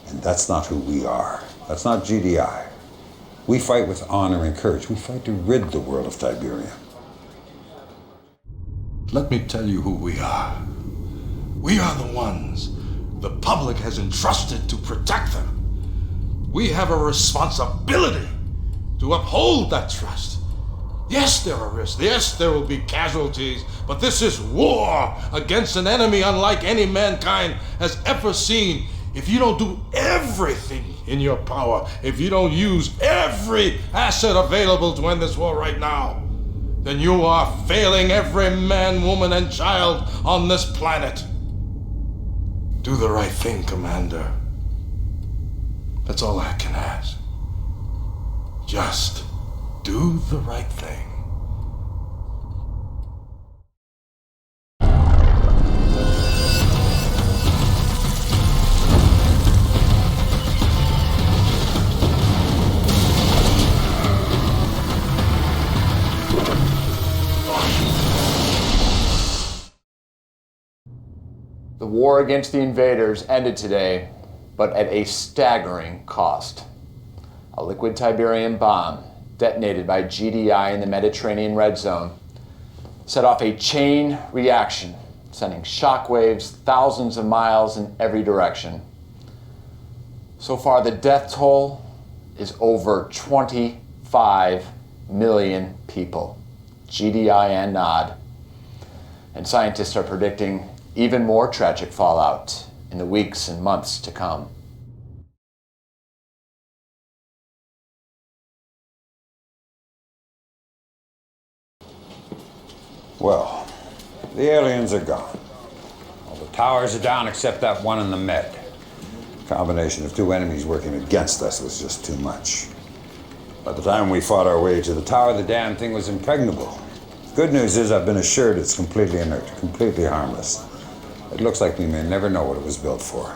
And that's not who we are. That's not GDI. We fight with honor and courage. We fight to rid the world of Tiberium. Let me tell you who we are. We are the ones the public has entrusted to protect them. We have a responsibility to uphold that trust. Yes, there are risks. Yes, there will be casualties. But this is war against an enemy unlike any mankind has ever seen. If you don't do everything in your power, if you don't use every asset available to end this war right now, then you are failing every man, woman, and child on this planet. Do the right thing, Commander. That's all I can ask. Just do the right thing. The war against the invaders ended today, but at a staggering cost. A liquid Tiberium bomb, detonated by GDI in the Mediterranean Red Zone, set off a chain reaction, sending shockwaves thousands of miles in every direction. So far, the death toll is over 25 million people, GDI and Nod. And scientists are predicting even more tragic fallout in the weeks and months to come. Well, the aliens are gone. All the towers are down except that one in the Med. Combination of two enemies working against us was just too much. By the time we fought our way to the tower, the damn thing was impregnable. Good news is I've been assured it's completely inert, completely harmless. It looks like we may never know what it was built for.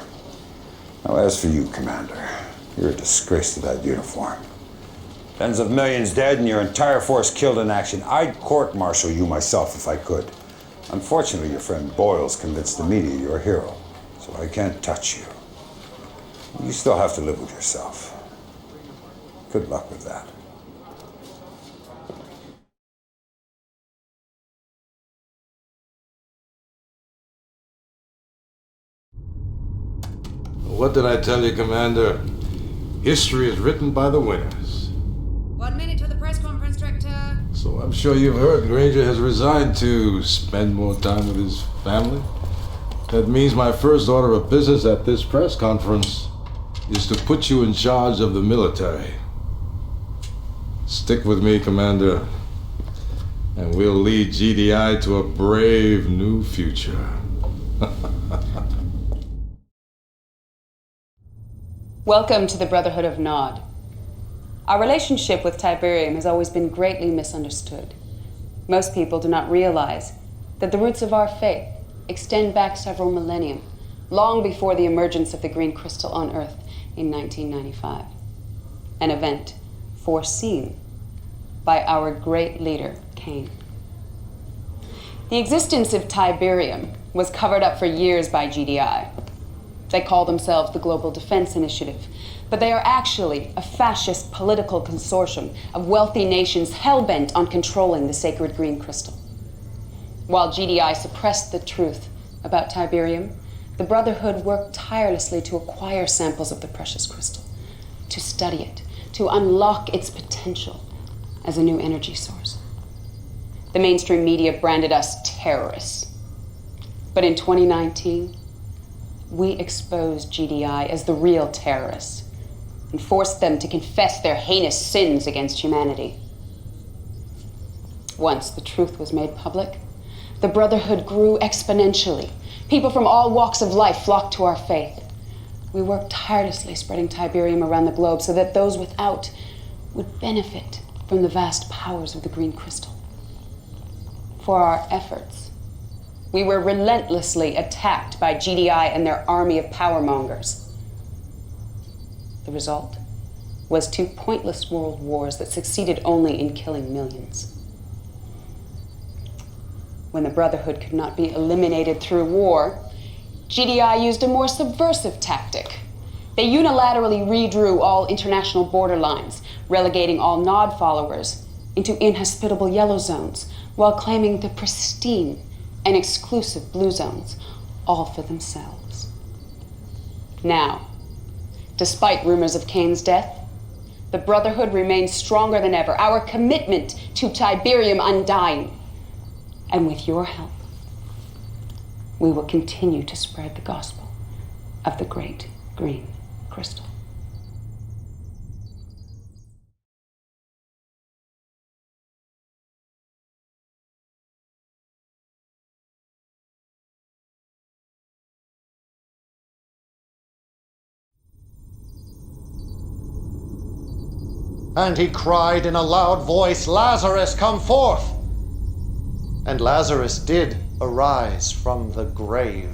Now, as for you, Commander, you're a disgrace to that uniform. Tens of millions dead and your entire force killed in action. I'd court-martial you myself if I could. Unfortunately, your friend Boyle's convinced the media you're a hero, so I can't touch you. You still have to live with yourself. Good luck with that. What did I tell you, Commander? History is written by the winners. 1 minute to the press conference, Director. So I'm sure you've heard Granger has resigned to spend more time with his family. That means my first order of business at this press conference is to put you in charge of the military. Stick with me, Commander, and we'll lead GDI to a brave new future. Welcome to the Brotherhood of Nod. Our relationship with Tiberium has always been greatly misunderstood. Most people do not realize that the roots of our faith extend back several millennium, long before the emergence of the green crystal on Earth in 1995. An event foreseen by our great leader, Cain. The existence of Tiberium was covered up for years by GDI. They call themselves the Global Defense Initiative, but they are actually a fascist political consortium of wealthy nations hell-bent on controlling the sacred green crystal. While GDI suppressed the truth about Tiberium, the Brotherhood worked tirelessly to acquire samples of the precious crystal, to study it, to unlock its potential as a new energy source. The mainstream media branded us terrorists. But in 2019, we exposed GDI as the real terrorists and forced them to confess their heinous sins against humanity. Once the truth was made public, the Brotherhood grew exponentially. People from all walks of life flocked to our faith. We worked tirelessly spreading Tiberium around the globe so that those without would benefit from the vast powers of the green crystal. For our efforts, we were relentlessly attacked by GDI and their army of powermongers. The result was 2 pointless world wars that succeeded only in killing millions. When the Brotherhood could not be eliminated through war, GDI used a more subversive tactic. They unilaterally redrew all international border lines, relegating all Nod followers into inhospitable yellow zones, while claiming the pristine and exclusive blue zones, all for themselves. Now, despite rumors of Cain's death, the Brotherhood remains stronger than ever, our commitment to Tiberium undying. And with your help, we will continue to spread the gospel of the great green crystal. And he cried in a loud voice, "Lazarus, come forth!" And Lazarus did arise from the grave.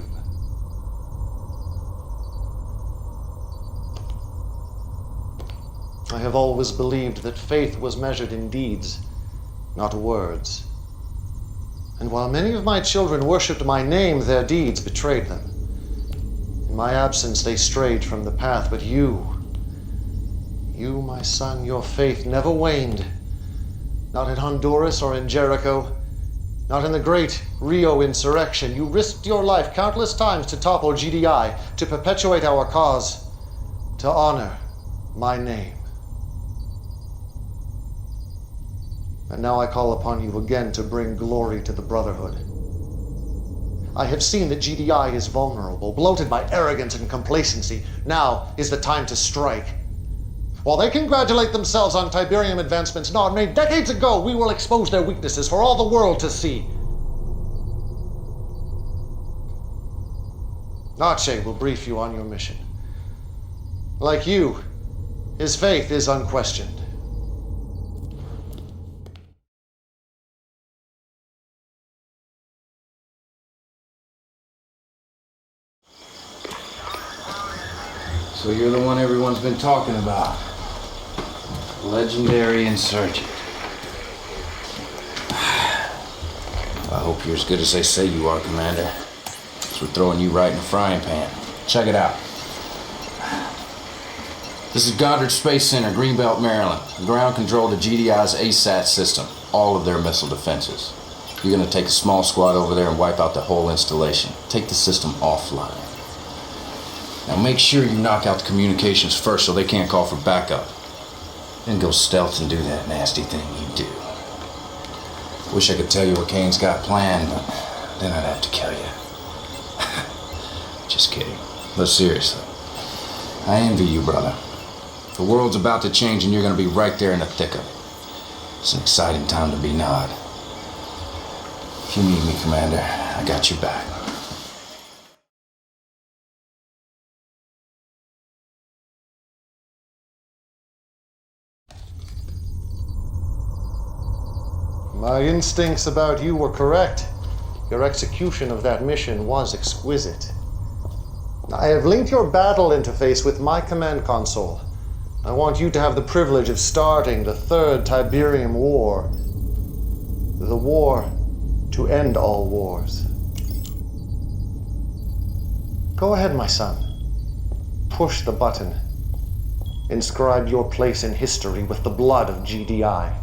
I have always believed that faith was measured in deeds, not words. And while many of my children worshipped my name, their deeds betrayed them. In my absence, they strayed from the path, but you, my son, your faith never waned. Not in Honduras or in Jericho, not in the great Rio insurrection. You risked your life countless times to topple GDI, to perpetuate our cause, to honor my name. And now I call upon you again to bring glory to the Brotherhood. I have seen that GDI is vulnerable, bloated by arrogance and complacency. Now is the time to strike. While they congratulate themselves on Tiberium advancements Nod made decades ago, we will expose their weaknesses for all the world to see. Nache will brief you on your mission. Like you, his faith is unquestioned. So you're the one everyone's been talking about. Legendary insurgent. I hope you're as good as they say you are, Commander. So we're throwing you right in the frying pan. Check it out. This is Goddard Space Center, Greenbelt, Maryland. Ground control to GDI's ASAT system. All of their missile defenses. You're gonna take a small squad over there and wipe out the whole installation. Take the system offline. Now make sure you knock out the communications first so they can't call for backup. Then go stealth and do that nasty thing you do. Wish I could tell you what Kane's got planned, but then I'd have to kill you. Just kidding. But seriously, I envy you, brother. The world's about to change and you're gonna be right there in the thick of it. It's an exciting time to be Nod. If you need me, Commander, I got your back. My instincts about you were correct. Your execution of that mission was exquisite. I have linked your battle interface with my command console. I want you to have the privilege of starting the Third Tiberium War. The war to end all wars. Go ahead, my son. Push the button. Inscribe your place in history with the blood of GDI.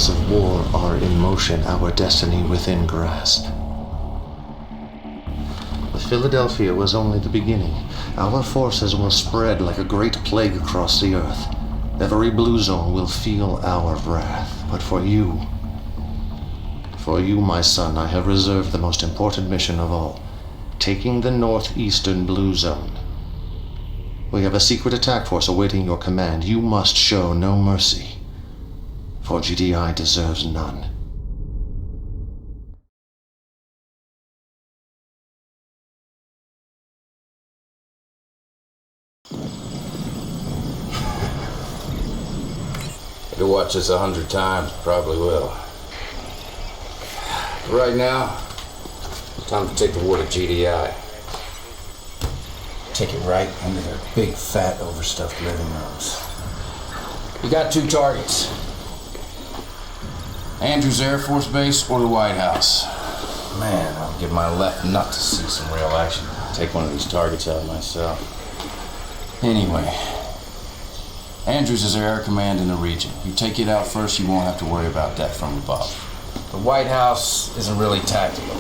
Of war are in motion, our destiny within grasp. The Philadelphia was only the beginning. Our forces will spread like a great plague across the earth. Every blue zone will feel our wrath. But for you, my son, I have reserved the most important mission of all, taking the northeastern blue zone. We have a secret attack force awaiting your command. You must show no mercy, for GDI deserves none. I could watch this 100 times, probably will. Right now, time to take the war to GDI. Take it right into their big, fat, overstuffed living rooms. You got 2 targets. Andrews Air Force Base or the White House. Man, I'll give my left nut to see some real action. Take one of these targets out myself. Anyway, Andrews is our air command in the region. You take it out first, you won't have to worry about that from above. The White House isn't really tactical.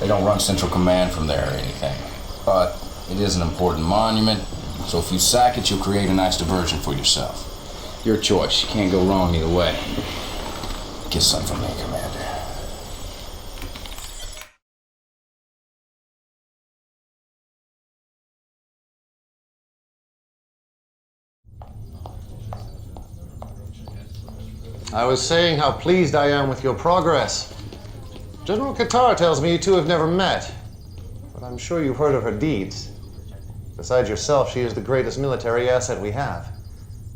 They don't run Central Command from there or anything. But it is an important monument, so if you sack it, you'll create a nice diversion for yourself. Your choice. You can't go wrong either way. Get some from me, Commander. I was saying how pleased I am with your progress. General Qatar tells me you two have never met, but I'm sure you've heard of her deeds. Besides yourself, she is the greatest military asset we have.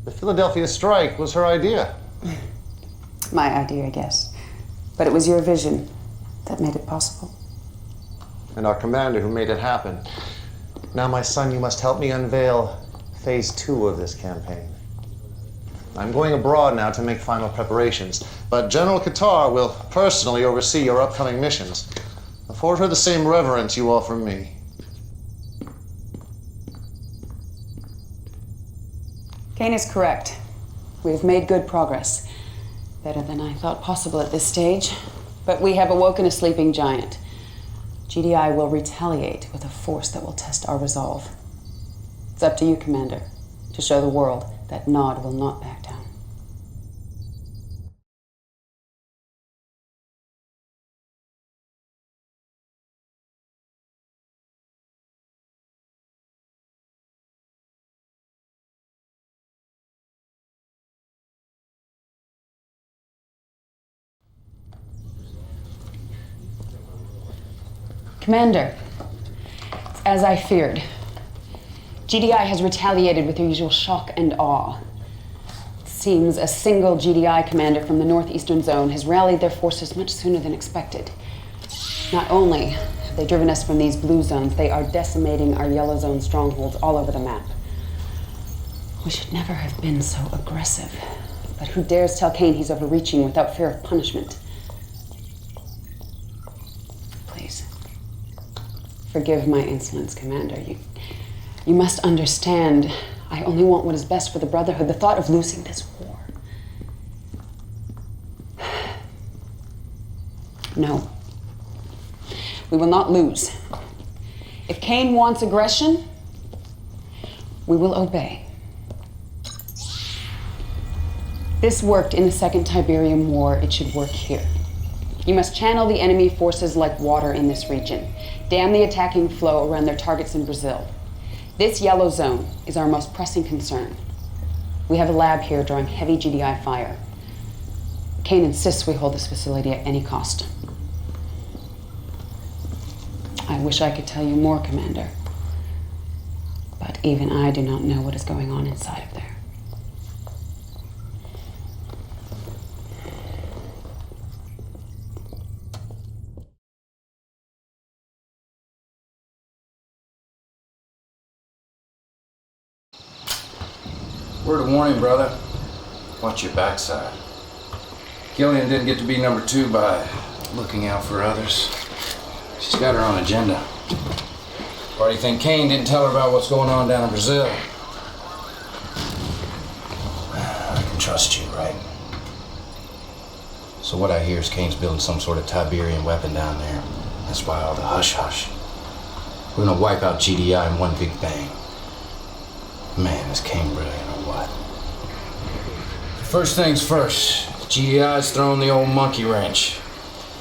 The Philadelphia strike was her idea. My idea, I guess. But it was your vision that made it possible. And our commander who made it happen. Now, my son, you must help me unveil phase 2 of this campaign. I'm going abroad now to make final preparations, but General Qatar will personally oversee your upcoming missions. Afford her the same reverence you offer me. Kane is correct. We've made good progress. Better than I thought possible at this stage. But we have awoken a sleeping giant. GDI will retaliate with a force that will test our resolve. It's up to you, Commander, to show the world that Nod will not back down. Commander, it's as I feared. GDI has retaliated with their usual shock and awe. It seems a single GDI commander from the northeastern zone has rallied their forces much sooner than expected. Not only have they driven us from these blue zones, they are decimating our yellow zone strongholds all over the map. We should never have been so aggressive. But who dares tell Kane he's overreaching without fear of punishment? Please. Forgive my insolence, Commander. You must understand, I only want what is best for the Brotherhood. The thought of losing this war. No. We will not lose. If Kane wants aggression, we will obey. This worked in the Second Tiberium War. It should work here. You must channel the enemy forces like water in this region. Dam the attacking flow around their targets in Brazil. This yellow zone is our most pressing concern. We have a lab here drawing heavy GDI fire. Kane insists we hold this facility at any cost. I wish I could tell you more, Commander. But even I do not know what is going on inside of there. Word of warning, brother. Watch your backside. Gillian didn't get to be number 2 by looking out for others. She's got her own agenda. Why do you think Kane didn't tell her about what's going on down in Brazil? I can trust you, right? So what I hear is Kane's building some sort of Tiberium weapon down there. That's why all the hush-hush. We're gonna wipe out GDI in one big bang. Man, is Kane brilliant or what? First things first, GDI's throwing the old monkey wrench.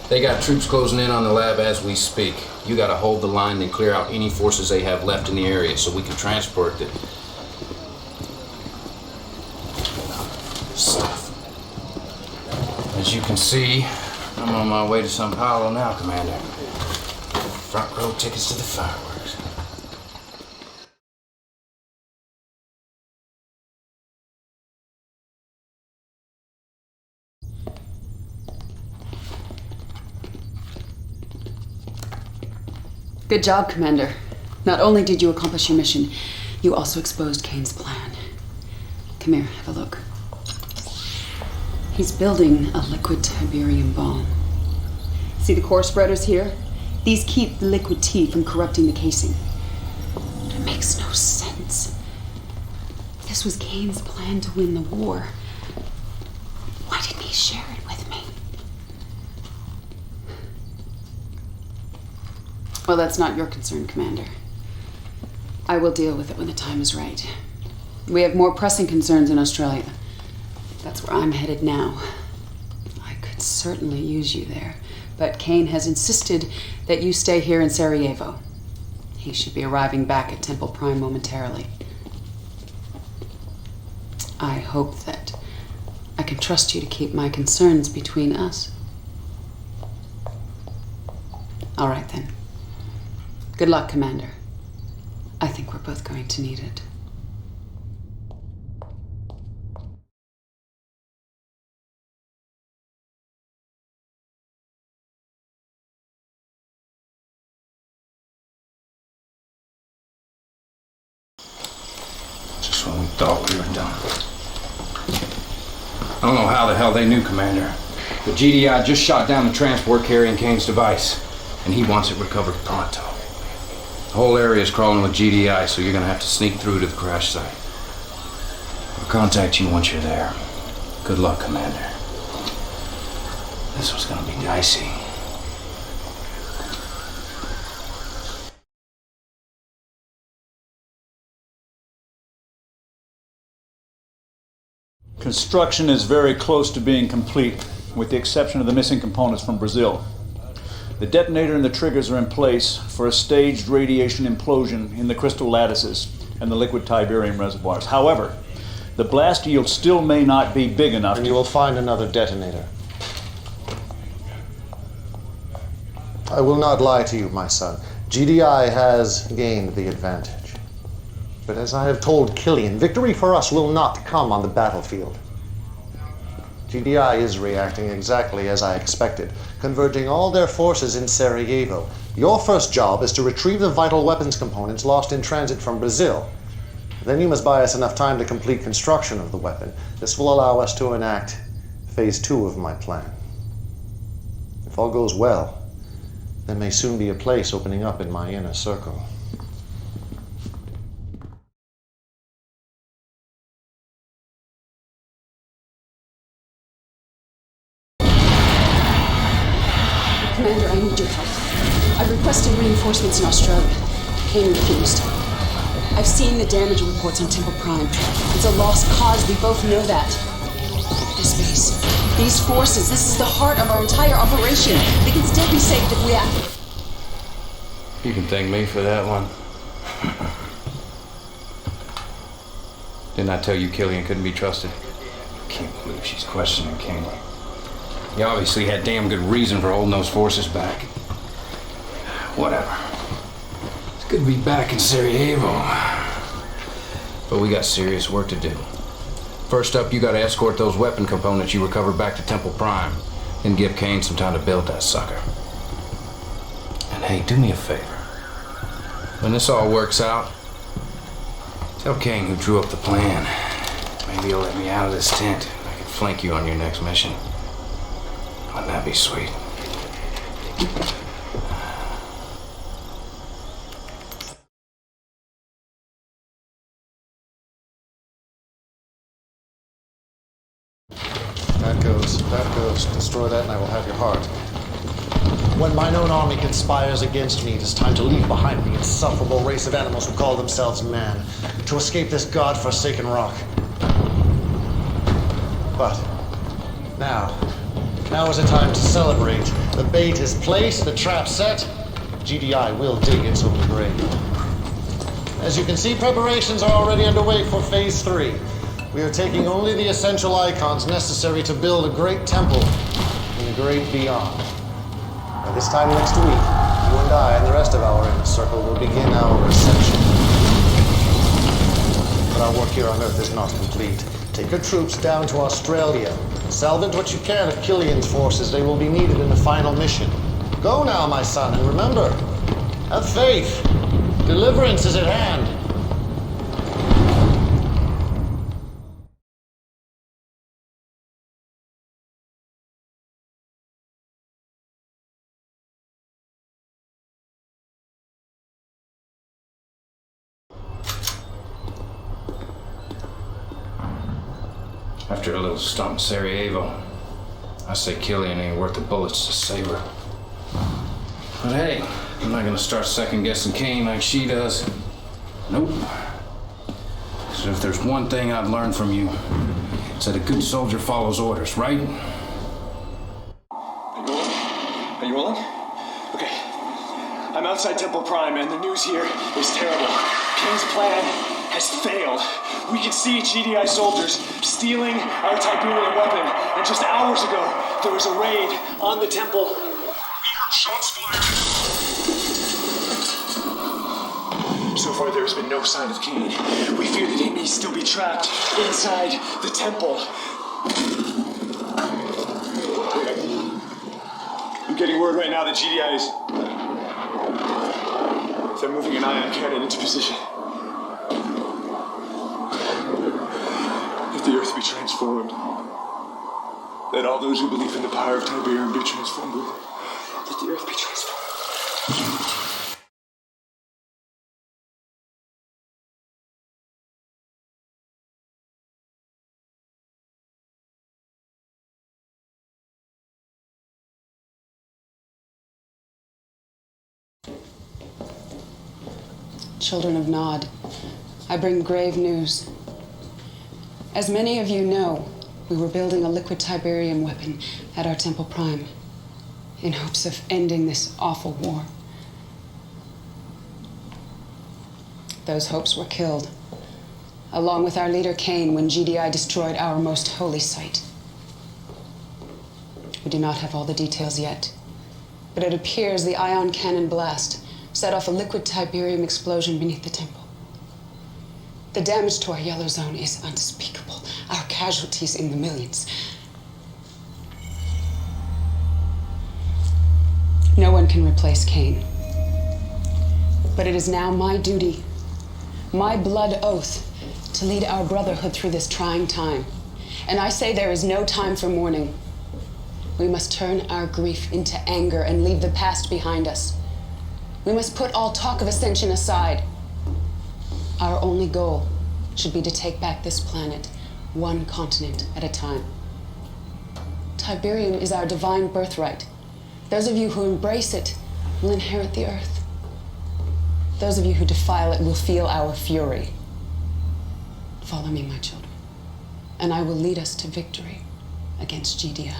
They got troops closing in on the lab as we speak. You gotta hold the line and clear out any forces they have left in the area so we can transport the stuff. As you can see, I'm on my way to Sao Paulo now, Commander. Front row tickets to the fireworks. Good job, Commander. Not only did you accomplish your mission, you also exposed Kane's plan. Come here, have a look. He's building a liquid Tiberium bomb. See the core spreaders here? These keep the liquid T from corrupting the casing. It makes no sense. This was Kane's plan to win the war. Why didn't he share it with me? Well, that's not your concern, Commander. I will deal with it when the time is right. We have more pressing concerns in Australia. That's where I'm headed now. I could certainly use you there, but Kane has insisted that you stay here in Sarajevo. He should be arriving back at Temple Prime momentarily. I hope that I can trust you to keep my concerns between us. All right, then. Good luck, Commander. I think we're both going to need it. Just when we thought we were done. I don't know how the hell they knew, Commander, but GDI just shot down the transport carrying Kane's device, and he wants it recovered pronto. The whole area is crawling with GDI, so you're gonna have to sneak through to the crash site. I'll contact you once you're there. Good luck, Commander. This was gonna be dicey. Construction is very close to being complete, with the exception of the missing components from Brazil. The detonator and the triggers are in place for a staged radiation implosion in the crystal lattices and the liquid Tiberium reservoirs. However, the blast yield still may not be big enough. And you will find another detonator. I will not lie to you, my son. GDI has gained the advantage. But as I have told Killian, victory for us will not come on the battlefield. GDI is reacting exactly as I expected, converging all their forces in Sarajevo. Your first job is to retrieve the vital weapons components lost in transit from Brazil. Then you must buy us enough time to complete construction of the weapon. This will allow us to enact phase 2 of my plan. If all goes well, there may soon be a place opening up in my inner circle. Commander, I need your help. I've requested reinforcements in Australia. Kane refused. I've seen the damage reports on Temple Prime. It's a lost cause, we both know that. This base, these forces, this is the heart of our entire operation. They can still be saved if we act. You can thank me for that one. Didn't I tell you Killian couldn't be trusted? Can't believe she's questioning Kane. He obviously had damn good reason for holding those forces back. Whatever. It's good to be back in Sarajevo. But we got serious work to do. First up, you gotta escort those weapon components you recovered back to Temple Prime, and give Kane some time to build that sucker. And hey, do me a favor. When this all works out, tell Kane who drew up the plan. Maybe he'll let me out of this tent. I can flank you on your next mission. Wouldn't that be sweet? That goes. Destroy that and I will have your heart. When mine own army conspires against me, it is time to leave behind the insufferable race of animals who call themselves man, to escape this god-forsaken rock. But now is the time to celebrate. The bait is placed, the trap set. GDI will dig its own grave. As you can see, preparations are already underway for phase 3. We are taking only the essential icons necessary to build a great temple in the great beyond. By this time next week, you and I and the rest of our inner circle will begin our ascension. But our work here on Earth is not complete. Take your troops down to Australia. Salvage what you can of Killian's forces. They will be needed in the final mission. Go now, my son, and remember, have faith. Deliverance is at hand. After a little stomp in Sarajevo, I say Killian ain't worth the bullets to save her. But hey, I'm not gonna start second-guessing Kane like she does. Nope. So if there's one thing I've learned from you, it's that a good soldier follows orders, right? Are you willing? Okay. I'm outside Temple Prime, and the news here is terrible. Kane's plan has failed. We can see GDI soldiers stealing our Tiberium weapon, and just hours ago, there was a raid on the temple. We heard shots fired. So far, there has been no sign of Kane. We fear that he may still be trapped inside the temple. I'm getting word right now that GDI is... They're moving an ion cannon into position. Let the Earth be transformed. Let all those who believe in the power of Tiberium be transformed. Let the Earth be transformed. Children of Nod, I bring grave news. As many of you know, We were building a liquid Tiberium weapon at our Temple Prime in hopes of ending this awful war. Those hopes were killed, along with our leader Cain, when GDI destroyed our most holy site. We do not have all the details yet, but it appears the ion cannon blast set off a liquid Tiberium explosion beneath the temple. The damage to our yellow zone is unspeakable. Our casualties in the millions. No one can replace Cain. But it is now my duty, my blood oath, to lead our brotherhood through this trying time. And I say there is no time for mourning. We must turn our grief into anger and leave the past behind us. We must put all talk of ascension aside. Our only goal should be to take back this planet, one continent at a time. Tiberium is our divine birthright. Those of you who embrace it will inherit the earth. Those of you who defile it will feel our fury. Follow me, my children, and I will lead us to victory against GDI.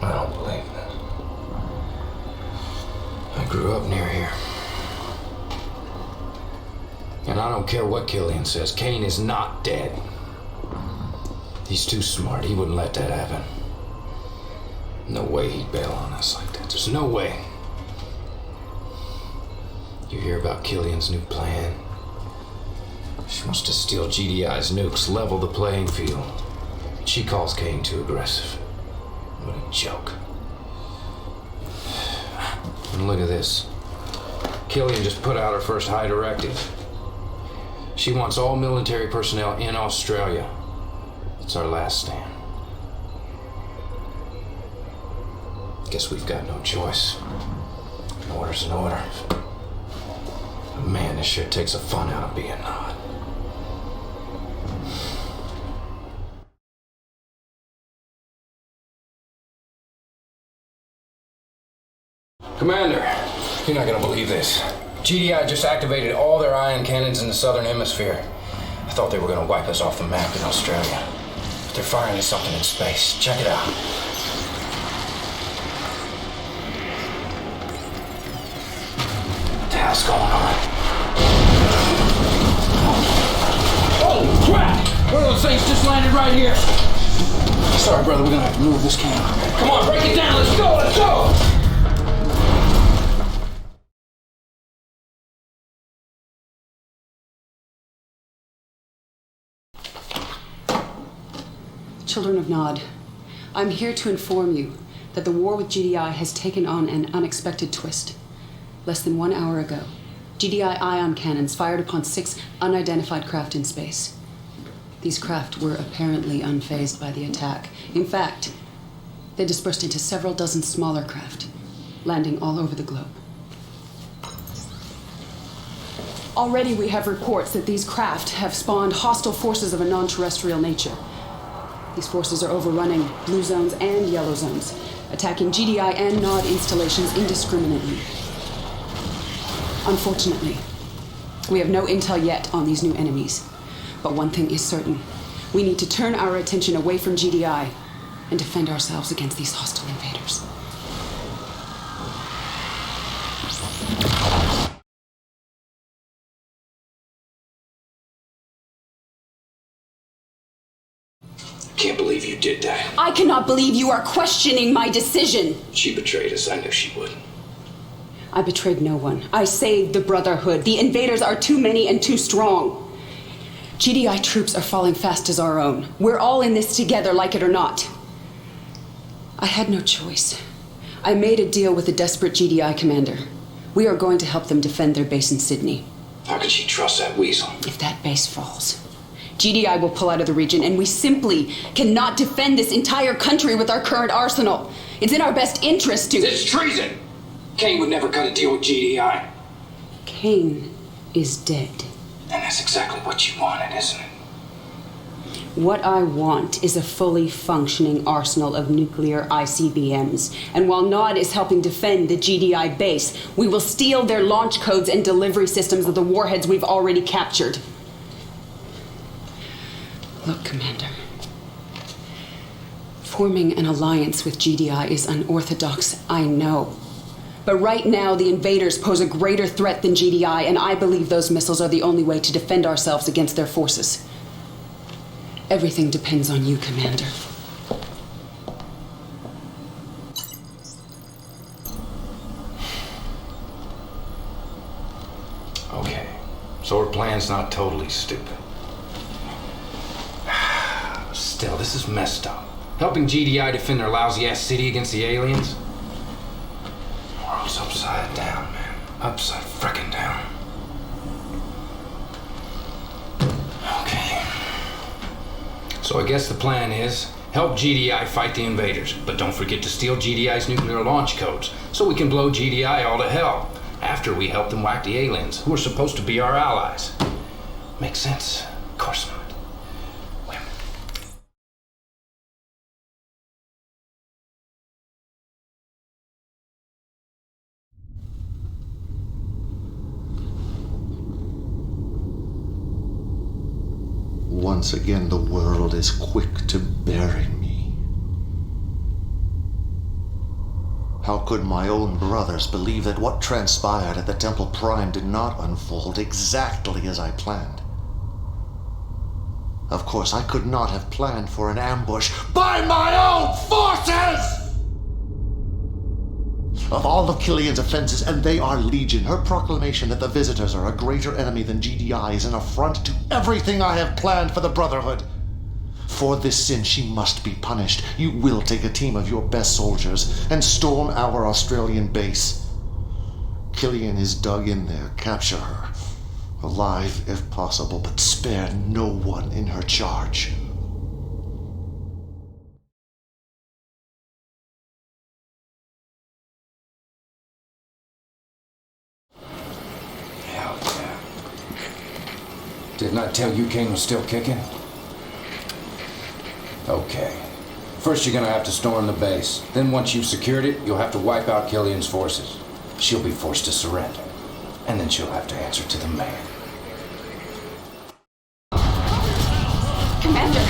I don't believe that. I grew up near here. And I don't care what Killian says, Cain is not dead. He's too smart. He wouldn't let that happen. No way he'd bail on us like that. There's no way. You hear about Killian's new plan? She wants to steal GDI's nukes, level the playing field. She calls Cain too aggressive. What a joke. And look at this. Killian just put out her first high directive. She wants all military personnel in Australia. It's our last stand. Guess we've got no choice. An order's an order. But man, this sure takes the fun out of being Nod. Commander, you're not gonna believe this. GDI just activated all their ion cannons in the southern hemisphere. I thought they were gonna wipe us off the map in Australia. But they're firing at something in space. Check it out. What the hell's going on? Holy crap! One of those things just landed right here. Sorry, brother, we're gonna have to move this camera. Come on, break it down, let's go, let's go! Children of Nod, I'm here to inform you that the war with GDI has taken on an unexpected twist. Less than 1 hour ago, GDI ion cannons fired upon 6 unidentified craft in space. These craft were apparently unfazed by the attack. In fact, they dispersed into several dozen smaller craft, landing all over the globe. Already we have reports that these craft have spawned hostile forces of a non-terrestrial nature. These forces are overrunning blue zones and yellow zones, attacking GDI and Nod installations indiscriminately. Unfortunately, we have no intel yet on these new enemies. But one thing is certain. We need to turn our attention away from GDI and defend ourselves against these hostile invaders. Can't believe you did that. I cannot believe you are questioning my decision. She betrayed us. I knew she would. I betrayed no one. I saved the Brotherhood. The invaders are too many and too strong. GDI troops are falling fast as our own. We're all in this together, like it or not. I had no choice. I made a deal with a desperate GDI commander. We are going to help them defend their base in Sydney. How could she trust that weasel? If that base falls, GDI will pull out of the region, and we simply cannot defend this entire country with our current arsenal. It's in our best interest to... It's treason! Cain would never cut a deal with GDI. Cain is dead. And that's exactly what you wanted, isn't it? What I want is a fully functioning arsenal of nuclear ICBMs. And while Nod is helping defend the GDI base, we will steal their launch codes and delivery systems of the warheads we've already captured. Look, Commander. Forming an alliance with GDI is unorthodox, I know. But right now, the invaders pose a greater threat than GDI, and I believe those missiles are the only way to defend ourselves against their forces. Everything depends on you, Commander. Okay, so our plan's not totally stupid. Still, this is messed up. Helping GDI defend their lousy-ass city against the aliens? The world's upside down, man. Upside frickin' down. Okay. So I guess the plan is help GDI fight the invaders, but don't forget to steal GDI's nuclear launch codes so we can blow GDI all to hell after we help them whack the aliens, who are supposed to be our allies. Makes sense? Of course not. Once again, the world is quick to bury me. How could my own brothers believe that what transpired at the Temple Prime did not unfold exactly as I planned? Of course, I could not have planned for an ambush by my own forces! Of all of Killian's offenses, and they are legion, her proclamation that the visitors are a greater enemy than GDI is an affront to everything I have planned for the Brotherhood. For this sin, she must be punished. You will take a team of your best soldiers and storm our Australian base. Killian is dug in there. Capture her. Alive, if possible, but spare no one in her charge. Didn't I tell you Kane was still kicking? Okay. First you're gonna have to storm the base. Then once you've secured it, you'll have to wipe out Killian's forces. She'll be forced to surrender. And then she'll have to answer to the man. Commander,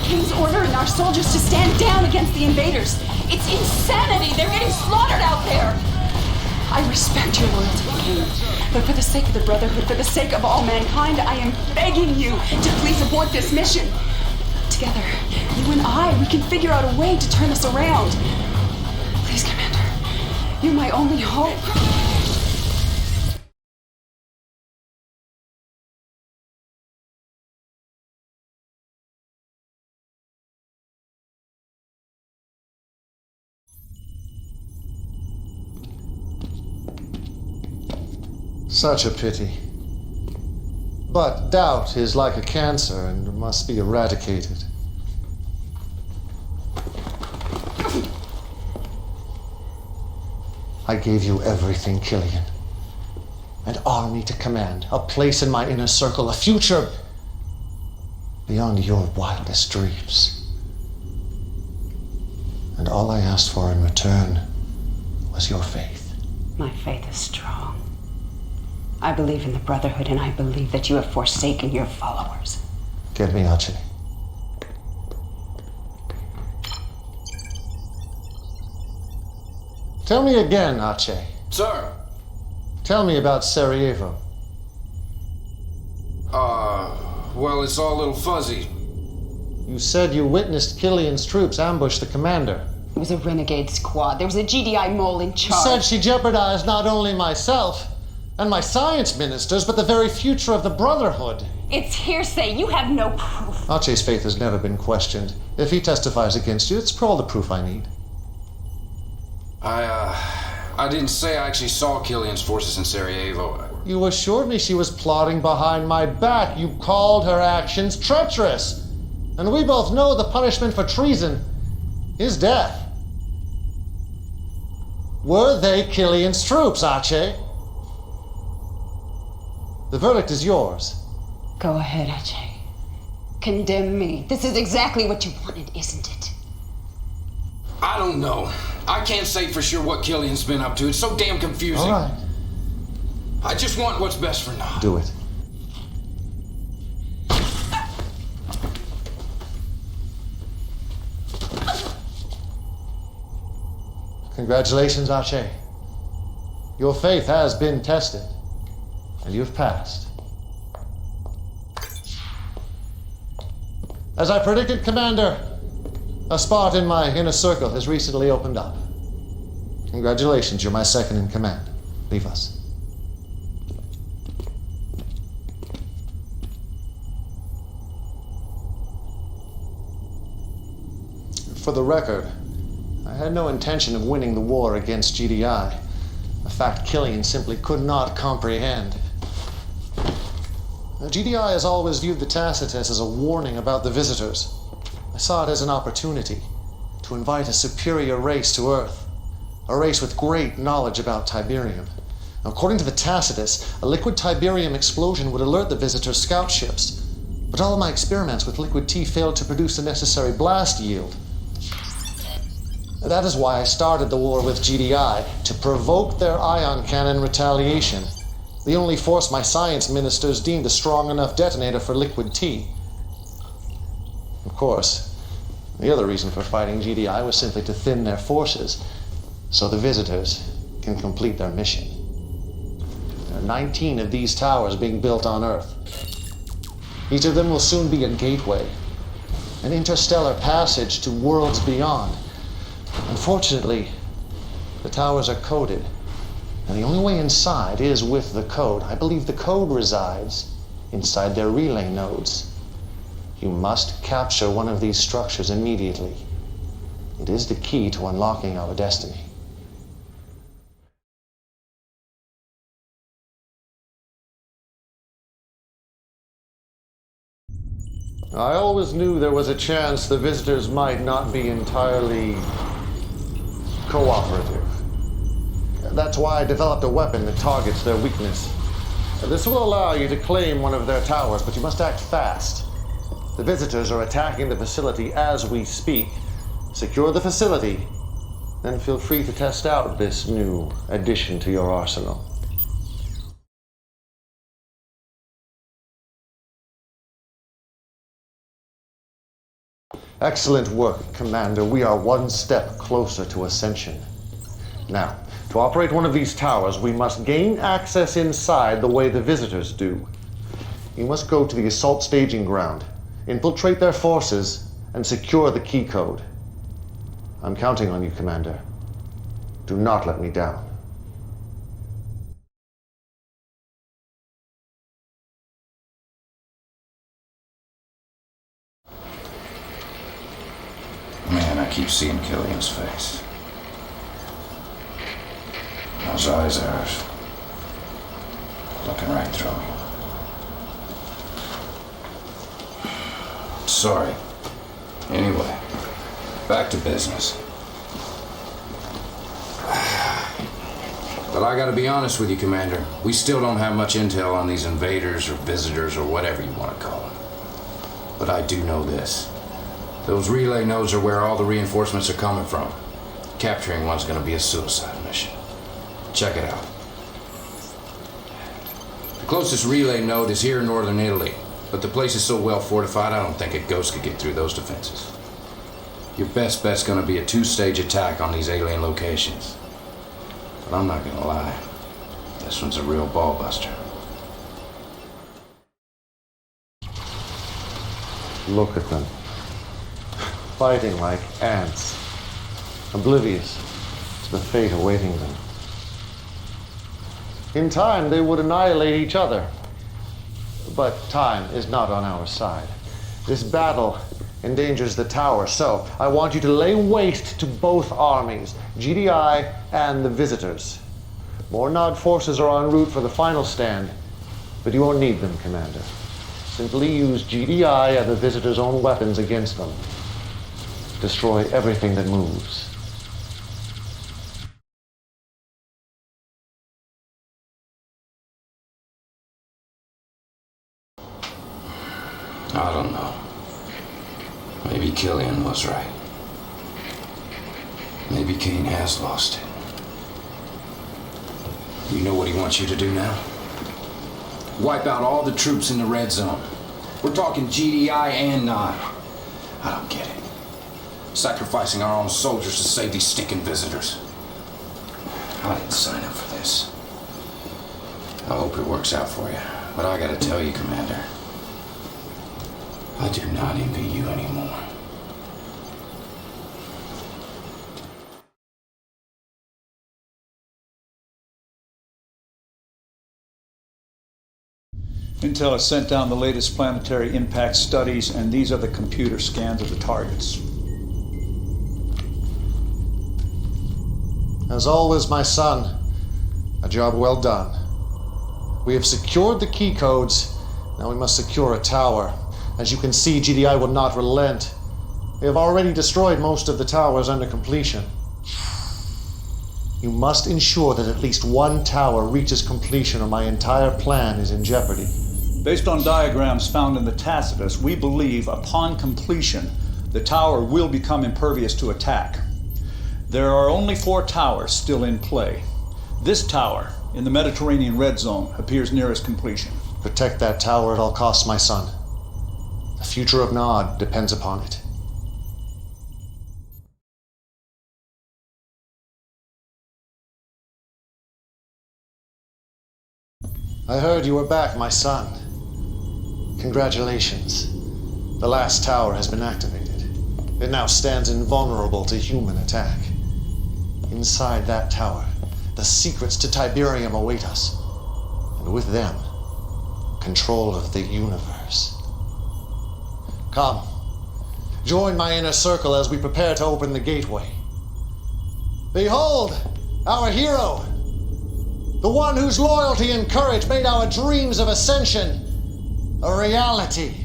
King's ordering our soldiers to stand down against the invaders. It's insanity! They're getting slaughtered out there! I respect your loyalty, King. But for the sake of the Brotherhood, for the sake of all mankind, I am begging you to please abort this mission. Together, you and I, we can figure out a way to turn this around. Please, Commander. You're my only hope. Such a pity. But doubt is like a cancer and must be eradicated. I gave you everything, Killian. An army to command, a place in my inner circle, a future beyond your wildest dreams. And all I asked for in return was your faith. My faith is strong. I believe in the Brotherhood, and I believe that you have forsaken your followers. Get me Archie. Tell me again, Archie. Sir. Tell me about Sarajevo. Well, it's all a little fuzzy. You said you witnessed Killian's troops ambush the commander. It was a renegade squad. There was a GDI mole in charge. You said she jeopardized not only myself and my science ministers, but the very future of the Brotherhood. It's hearsay. You have no proof. Archie's faith has never been questioned. If he testifies against you, it's for all the proof I need. I didn't say I actually saw Killian's forces in Sarajevo. You assured me she was plotting behind my back. You called her actions treacherous. And we both know the punishment for treason is death. Were they Killian's troops, Archie? The verdict is yours. Go ahead, Ajay. condemn me. This is exactly what you wanted, isn't it? I don't know. I can't say for sure what Killian's been up to. It's so damn confusing. All right. I just want what's best for Nod. Do it. Congratulations, Archie. Your faith has been tested, and you've passed. As I predicted, Commander, a spot in my inner circle has recently opened up. Congratulations, you're my second in command. Leave us. For the record, I had no intention of winning the war against GDI, a fact Killian simply could not comprehend. Now, GDI has always viewed the Tacitus as a warning about the visitors. I saw it as an opportunity to invite a superior race to Earth, a race with great knowledge about Tiberium. Now, according to the Tacitus, a liquid Tiberium explosion would alert the visitors' scout ships, but all of my experiments with liquid T failed to produce the necessary blast yield. That is why I started the war with GDI, to provoke their ion cannon retaliation, the only force my science ministers deemed a strong enough detonator for liquid T. Of course, the other reason for fighting GDI was simply to thin their forces, so the visitors can complete their mission. There are 19 of these towers being built on Earth. Each of them will soon be a gateway, an interstellar passage to worlds beyond. Unfortunately, the towers are coded, and the only way inside is with the code. I believe the code resides inside their relay nodes. You must capture one of these structures immediately. It is the key to unlocking our destiny. I always knew there was a chance the visitors might not be entirely cooperative. That's why I developed a weapon that targets their weakness. This will allow you to claim one of their towers, but you must act fast. The visitors are attacking the facility as we speak. Secure the facility, then feel free to test out this new addition to your arsenal. Excellent work, Commander. We are one step closer to ascension. Now, to operate one of these towers, we must gain access inside the way the visitors do. You must go to the assault staging ground, infiltrate their forces, and secure the key code. I'm counting on you, Commander. Do not let me down. Man, I keep seeing Killian's face. Those eyes are looking right through me. Sorry. Anyway, back to business. But I gotta be honest with you, Commander. We still don't have much intel on these invaders or visitors or whatever you want to call them. But I do know this. Those relay nodes are where all the reinforcements are coming from. Capturing one's gonna be a suicide mission. Check it out. The closest relay node is here in northern Italy, but the place is so well fortified I don't think a ghost could get through those defenses. Your best bet's gonna be a two-stage attack on these alien locations. But I'm not gonna lie, this one's a real ball buster. Look at them. Fighting like ants, oblivious to the fate awaiting them. In time, they would annihilate each other. But time is not on our side. This battle endangers the tower, so I want you to lay waste to both armies, GDI and the visitors. More Nod forces are en route for the final stand, but you won't need them, Commander. Simply use GDI and the visitors' own weapons against them. Destroy everything that moves. I don't know. Maybe Killian was right. Maybe Kane has lost it. You know what he wants you to do now? Wipe out all the troops in the red zone. We're talking GDI and Nod. I don't get it. Sacrificing our own soldiers to save these stinking visitors. I didn't sign up for this. I hope it works out for you. But I gotta tell you, Commander, I do not envy you anymore. Intel has sent down the latest planetary impact studies, and these are the computer scans of the targets. As always, my son, a job well done. We have secured the key codes. Now we must secure a tower. As you can see, GDI will not relent. They have already destroyed most of the towers under completion. You must ensure that at least one tower reaches completion, or my entire plan is in jeopardy. Based on diagrams found in the Tacitus, we believe upon completion, the tower will become impervious to attack. There are only 4 towers still in play. This tower, in the Mediterranean red zone, appears nearest completion. Protect that tower at all costs, my son. The future of Nod depends upon it. I heard you were back, my son. Congratulations. The last tower has been activated. It now stands invulnerable to human attack. Inside that tower, the secrets to Tiberium await us. And with them, control of the universe. Come, join my inner circle as we prepare to open the gateway. Behold, our hero! The one whose loyalty and courage made our dreams of ascension a reality.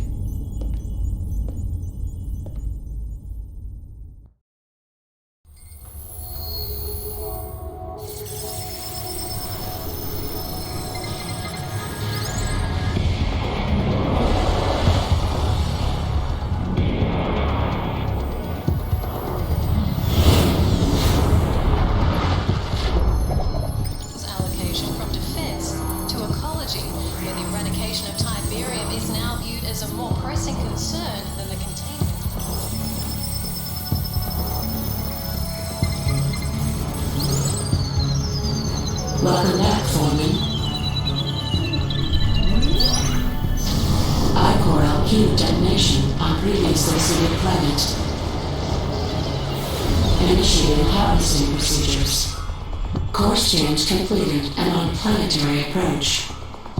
Allocation from defense to ecology, where the eradication of Tiberium is now viewed as a more pressing concern than the containment. Welcome back, Foreman. I-Core LQ detonation on previously seeded planet. Initiating harvesting procedures. Course change completed and on planetary approach.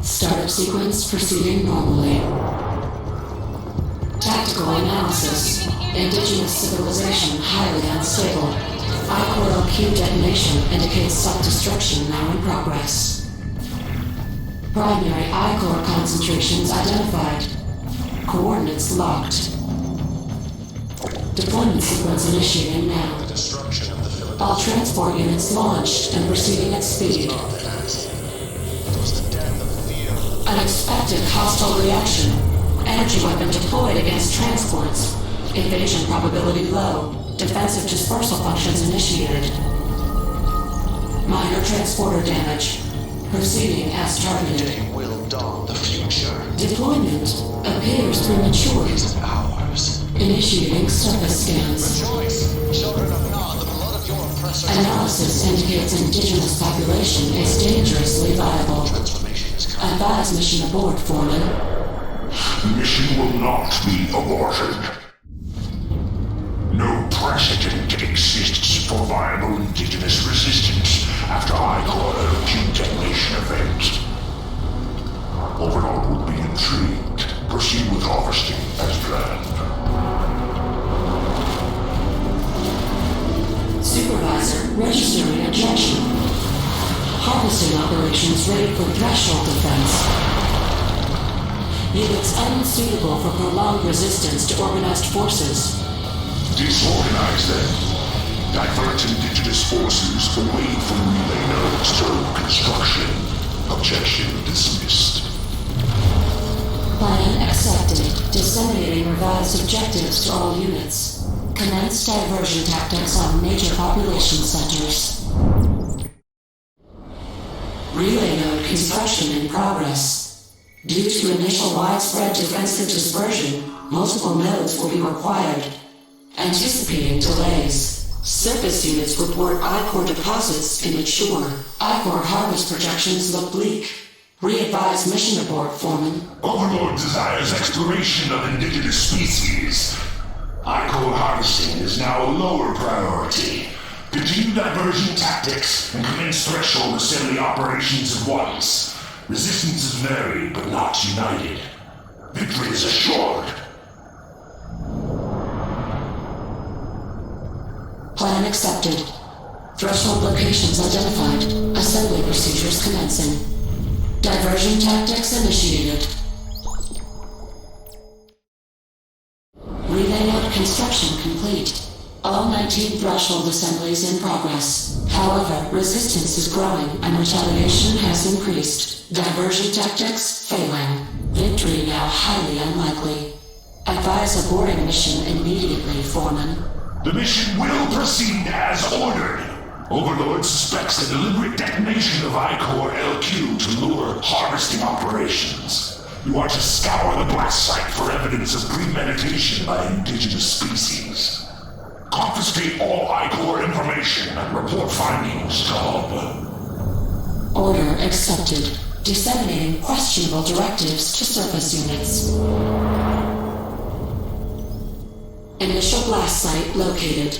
Startup sequence proceeding normally. Tactical analysis. Indigenous civilization highly unstable. I-Core LQ detonation indicates self-destruction now in progress. Primary I-Core concentrations identified. Coordinates locked. Deployment sequence initiating now. All transport units launched and proceeding at speed. Unexpected hostile reaction. Energy weapon deployed against transports. Invasion probability low. Defensive dispersal functions initiated. Minor transporter damage. Proceeding as targeted. Will dawn the future. Deployment appears premature. It is ours. Initiating surface scans. Rejoice, children of Nod, the blood of your oppressors. Analysis indicates indigenous population is dangerously viable. Advise mission abort, Foreman. Mission will not be aborted. No precedent exists for viable indigenous resistance after I-Core LQ detonation event. Overlord would be intrigued. Proceed with harvesting as planned. Supervisor, registering ejection. Harvesting operations ready for threshold defense. Units unsuitable for prolonged resistance to organized forces. Disorganize them. Divert indigenous forces away from relay nodes to construction. Objection dismissed. Plan accepted. Disseminating revised objectives to all units. Commence diversion tactics on major population centers. Relay node construction in progress. Due to initial widespread defensive dispersion, multiple nodes will be required. Anticipating delays. Surface units report ichor deposits immature. Ichor harvest projections look bleak. Re-advise mission abort, Foreman. Overlord desires exploration of indigenous species. Ichor harvesting is now a lower priority. Continue diversion tactics and commence threshold assembly operations at once. Resistance is varied but not united. Victory is assured. Plan accepted. Threshold locations identified. Assembly procedures commencing. Diversion tactics initiated. Relay node construction complete. All 19 threshold assemblies in progress. However, resistance is growing and retaliation has increased. Diversion tactics failing. Victory now highly unlikely. Advise aborting mission immediately, Foreman. The mission will proceed as ordered. Overlord suspects the deliberate detonation of Ichor LQ to lure harvesting operations. You are to scour the blast site for evidence of premeditation by indigenous species. Confiscate all Ichor information and report findings to Hub. Order accepted. Disseminating questionable directives to surface units. Initial blast site located.